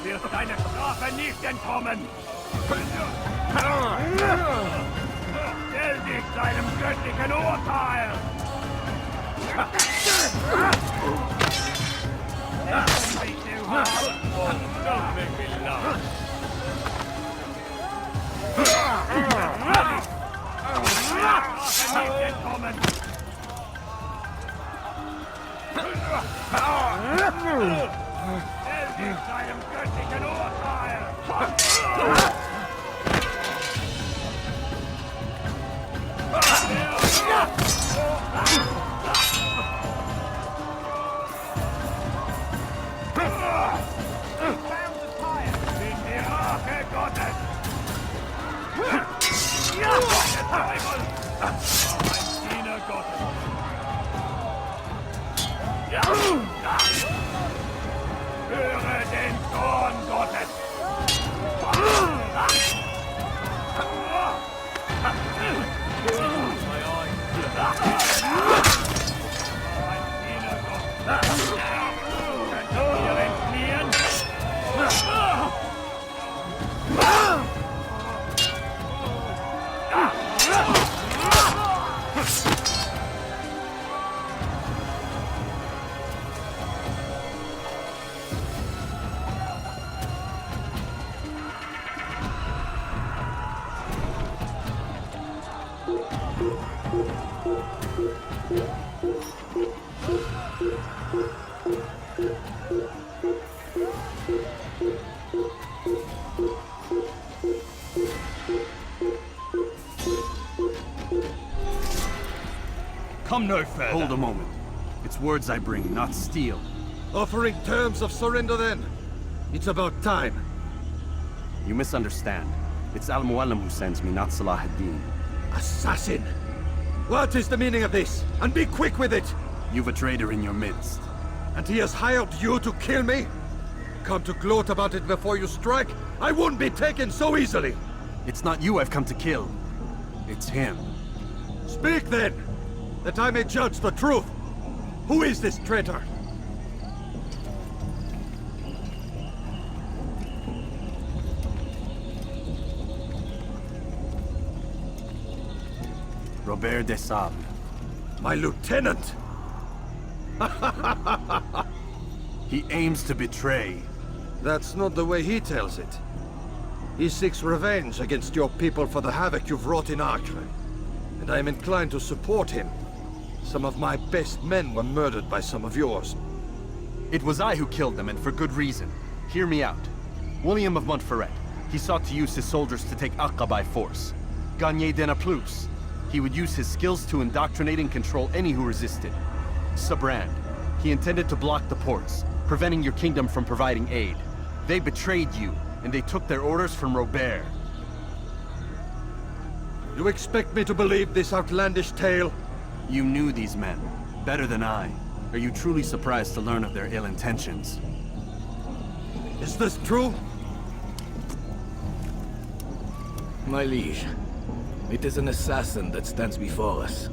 Wird deine Strafe nicht entkommen! Stell dich deinem göttlichen Urteil! Don't make me laugh! Nicht entkommen! Seinem göttlichen Urteil! In die Rache Gottes! Ein Diener Gottes! Höre den Zorn Gottes! Come no further. Hold a moment. It's words I bring, not steel. Offering terms of surrender then. It's about time. You misunderstand. It's Al-Mualim who sends me, not Salah ad-Din. Assassin! What is the meaning of this? And be quick with it! You've a traitor in your midst. And he has hired you to kill me? Come to gloat about it before you strike? I won't be taken so easily! It's not you I've come to kill. It's him. Speak then! That I may judge the truth! Who is this traitor? Robert de Sable. My lieutenant! He aims to betray. That's not the way he tells it. He seeks revenge against your people for the havoc you've wrought in Acre. And I am inclined to support him. Some of my best men were murdered by some of yours. It was I who killed them, and for good reason. Hear me out. William of Montferrat. He sought to use his soldiers to take Acre by force. Gagné de Naplouse. He would use his skills to indoctrinate and control any who resisted. Sabrand. He intended to block the ports, preventing your kingdom from providing aid. They betrayed you, and they took their orders from Robert. You expect me to believe this outlandish tale? You knew these men, better than I. Are you truly surprised to learn of their ill intentions? Is this true? My liege, it is an assassin that stands before us.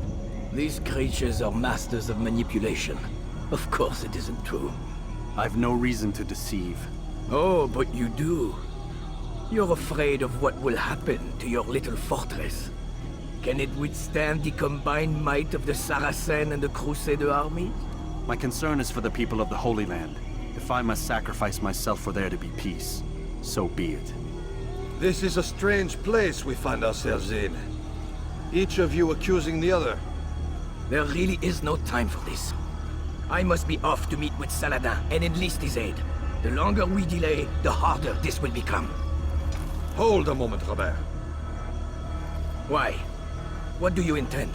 These creatures are masters of manipulation. Of course it isn't true. I've no reason to deceive. Oh, but you do. You're afraid of what will happen to your little fortress. Can it withstand the combined might of the Saracen and the Crusader armies? My concern is for the people of the Holy Land. If I must sacrifice myself for there to be peace, so be it. This is a strange place we find ourselves in. Each of you accusing the other. There really is no time for this. I must be off to meet with Saladin and enlist his aid. The longer we delay, the harder this will become. Hold a moment, Robert. Why? What do you intend?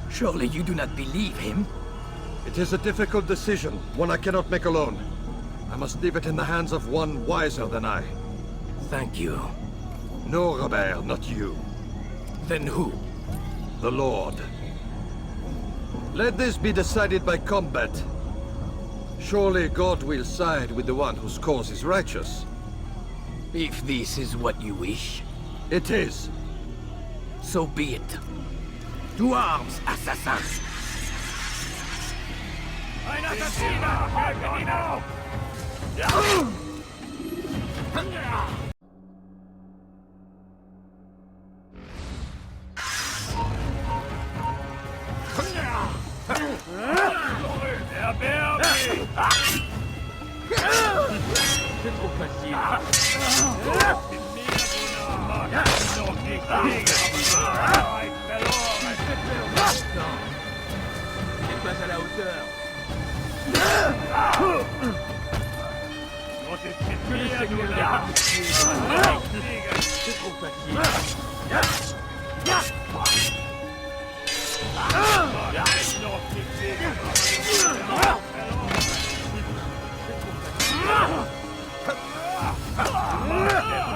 Surely you do not believe him? It is a difficult decision, one I cannot make alone. I must leave it in the hands of one wiser than I. Thank you. No, Robert, not you. Then who? The Lord. Let this be decided by combat. Surely God will side with the one whose cause is righteous. If this is what you wish. It is. So be it. To arms, assassins! Ein Assassiner! Haltet ihn auf! Erberg mich! C'est trop facile. Noch nicht verloren! C'est pas à la hauteur.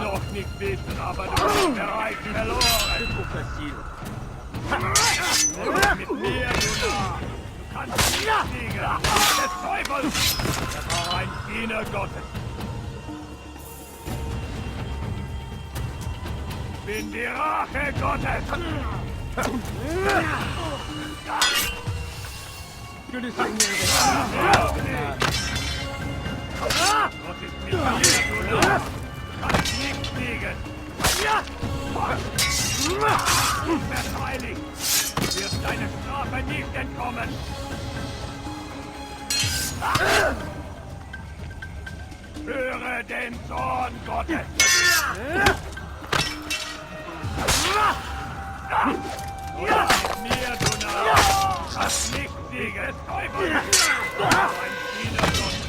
Noch nicht wissen, aber du bist bereits verloren. Mit mir, du Narr. Du kannst nicht siegen. Des Teufels. Das war ein Diener Gottes. Ich bin die Rache Gottes. Gott ist mit mir, du Narr. Du kannst nicht siegen. Verteidigt! Du wirst deine Strafe nicht entkommen! Höre den Zorn Gottes! Du mit mir, du Narr! Kannst nicht siegen, Teufel! Ein Diener Gottes!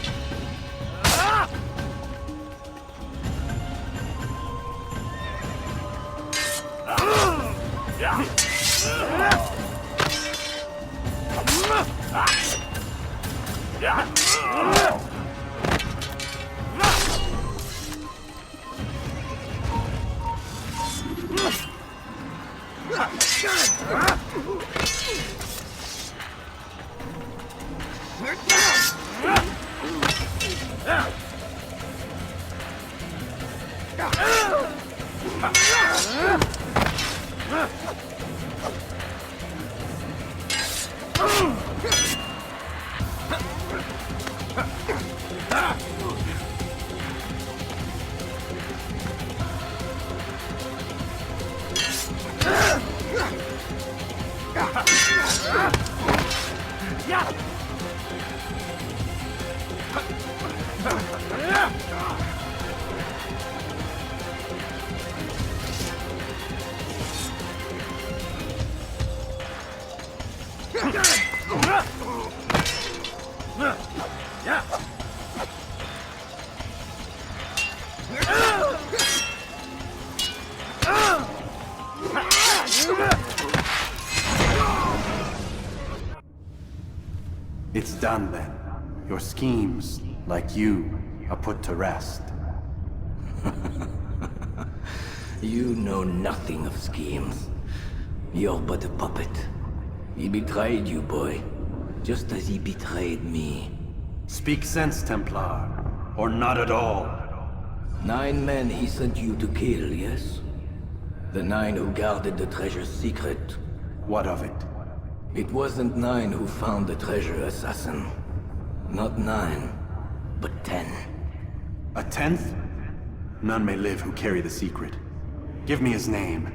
It's done then. Your schemes, like you, are put to rest. You know nothing of schemes. You're but a puppet. He betrayed you, boy. Just as he betrayed me. Speak sense, Templar. Or not at all. 9 men he sent you to kill, yes? The 9 who guarded the treasure's secret. What of it? It wasn't 9 who found the treasure, assassin. Not 9, but 10. A 10th? None may live who carry the secret. Give me his name.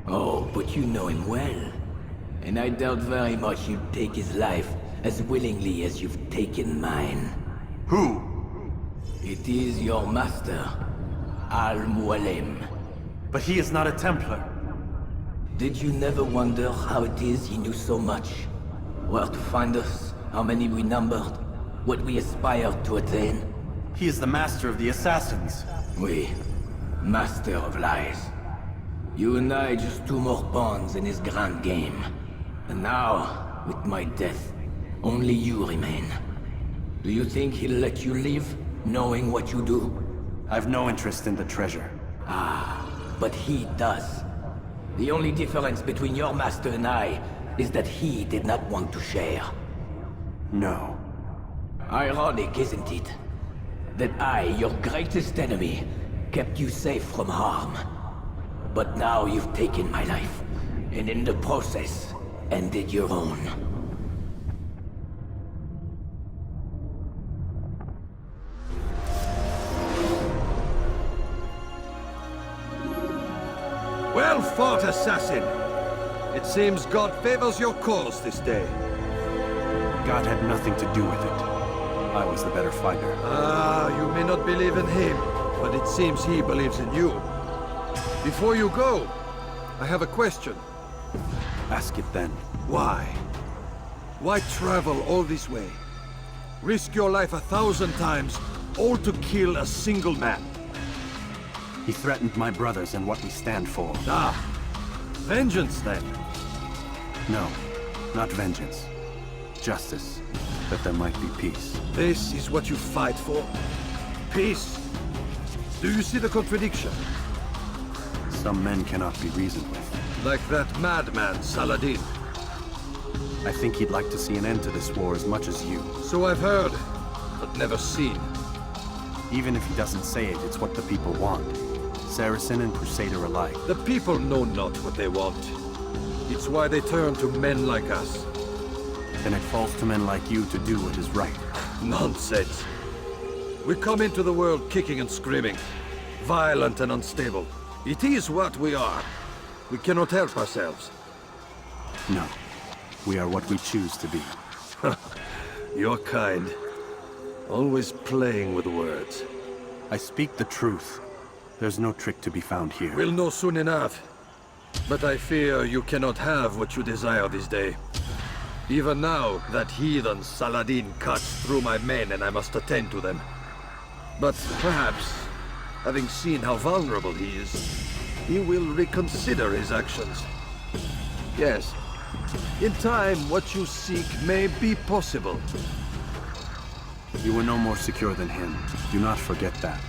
Oh, but you know him well. And I doubt very much you'd take his life as willingly as you've taken mine. Who? It is your master, Al-Mualim. But he is not a Templar. Did you never wonder how it is he knew so much? Where to find us, how many we numbered, what we aspired to attain? He is the master of the assassins. Oui, master of lies. You and I just 2 more pawns in his grand game. And now, with my death, only you remain. Do you think he'll let you live, knowing what you do? I've no interest in the treasure. Ah, but he does. The only difference between your master and I is that he did not want to share. No. Ironic, isn't it? That I, your greatest enemy, kept you safe from harm. But now you've taken my life, and in the process, ended your own. Well fought, assassin! It seems God favors your cause this day. God had nothing to do with it. I was the better fighter. Ah, you may not believe in him, but it seems he believes in you. Before you go, I have a question. Ask it then. Why? Why travel all this way? Risk your life 1,000 times, all to kill a single man. He threatened my brothers and what we stand for. Ah, vengeance then. No, not vengeance. Justice, that there might be peace. This is what you fight for? Peace? Do you see the contradiction? Some men cannot be reasoned with. Like that madman, Saladin. I think he'd like to see an end to this war as much as you. So I've heard, but never seen. Even if he doesn't say it, it's what the people want. Saracen and Crusader alike. The people know not what they want. It's why they turn to men like us. Then it falls to men like you to do what is right. Nonsense. We come into the world kicking and screaming, violent and unstable. It is what we are. We cannot help ourselves. No. We are what we choose to be. You're kind. Always playing with words. I speak the truth. There's no trick to be found here. We'll know soon enough. But I fear you cannot have what you desire this day. Even now, that heathen Saladin cuts through my men and I must attend to them. But perhaps, having seen how vulnerable he is, he will reconsider his actions. Yes, in time, what you seek may be possible. You were no more secure than him. Do not forget that.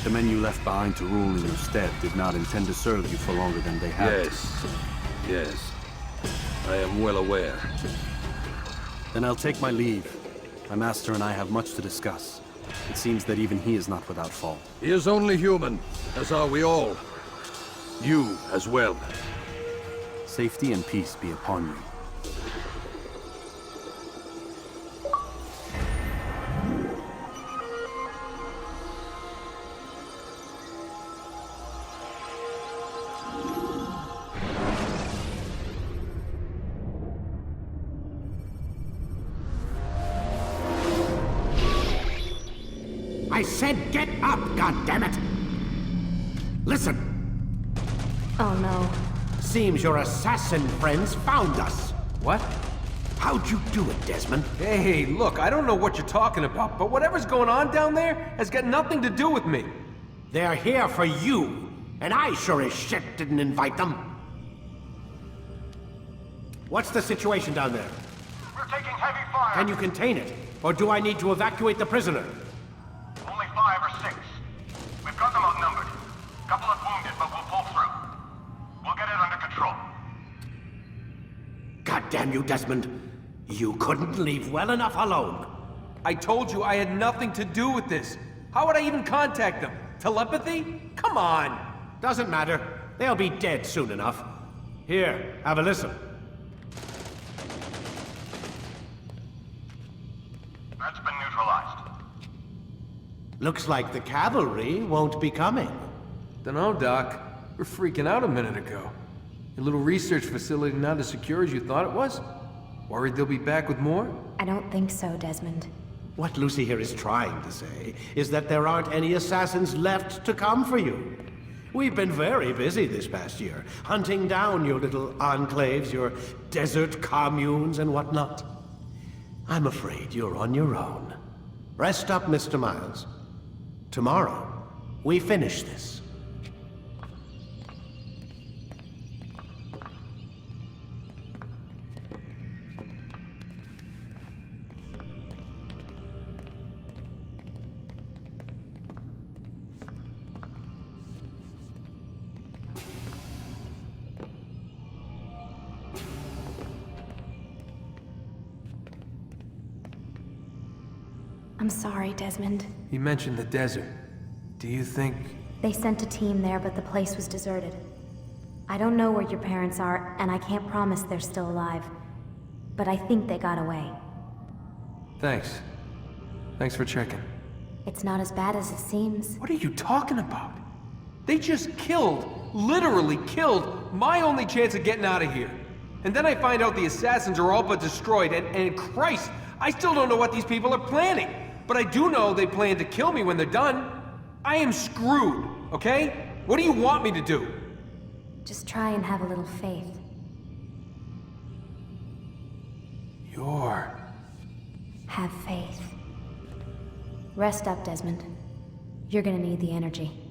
The men you left behind to rule in your stead did not intend to serve you for longer than they had to. Yes. I am well aware. Then I'll take my leave. My master and I have much to discuss. It seems that even he is not without fault. He is only human, as are we all. You as well. Safety and peace be upon you. I said get up, goddammit! Listen! Oh no. Seems your assassin friends found us. What? How'd you do it, Desmond? Hey, look, I don't know what you're talking about, but whatever's going on down there has got nothing to do with me. They're here for you, and I sure as shit didn't invite them. What's the situation down there? We're taking heavy fire. Can you contain it? Or do I need to evacuate the prisoner? Only 5 or 6. We've got them outnumbered. Couple of wounded, but we'll pull through. We'll get it under control. God damn you, Desmond. You couldn't leave well enough alone. I told you I had nothing to do with this. How would I even contact them? Telepathy? Come on! Doesn't matter. They'll be dead soon enough. Here, have a listen. That's been neutralized. Looks like the cavalry won't be coming. Dunno, Doc. We're freaking out a minute ago. Your little research facility not as secure as you thought it was? Worried they'll be back with more? I don't think so, Desmond. What Lucy here is trying to say is that there aren't any assassins left to come for you. We've been very busy this past year, hunting down your little enclaves, your desert communes and whatnot. I'm afraid you're on your own. Rest up, Mr. Miles. Tomorrow, we finish this. I'm sorry, Desmond. You mentioned the desert. Do you think... They sent a team there, but the place was deserted. I don't know where your parents are, and I can't promise they're still alive. But I think they got away. Thanks. Thanks for checking. It's not as bad as it seems. What are you talking about? They just killed, literally killed, my only chance of getting out of here. And then I find out the assassins are all but destroyed, and Christ, I still don't know what these people are planning. But I do know they plan to kill me when they're done. I am screwed, okay? What do you want me to do? Just try and have a little faith. You're... Have faith. Rest up, Desmond. You're gonna need the energy.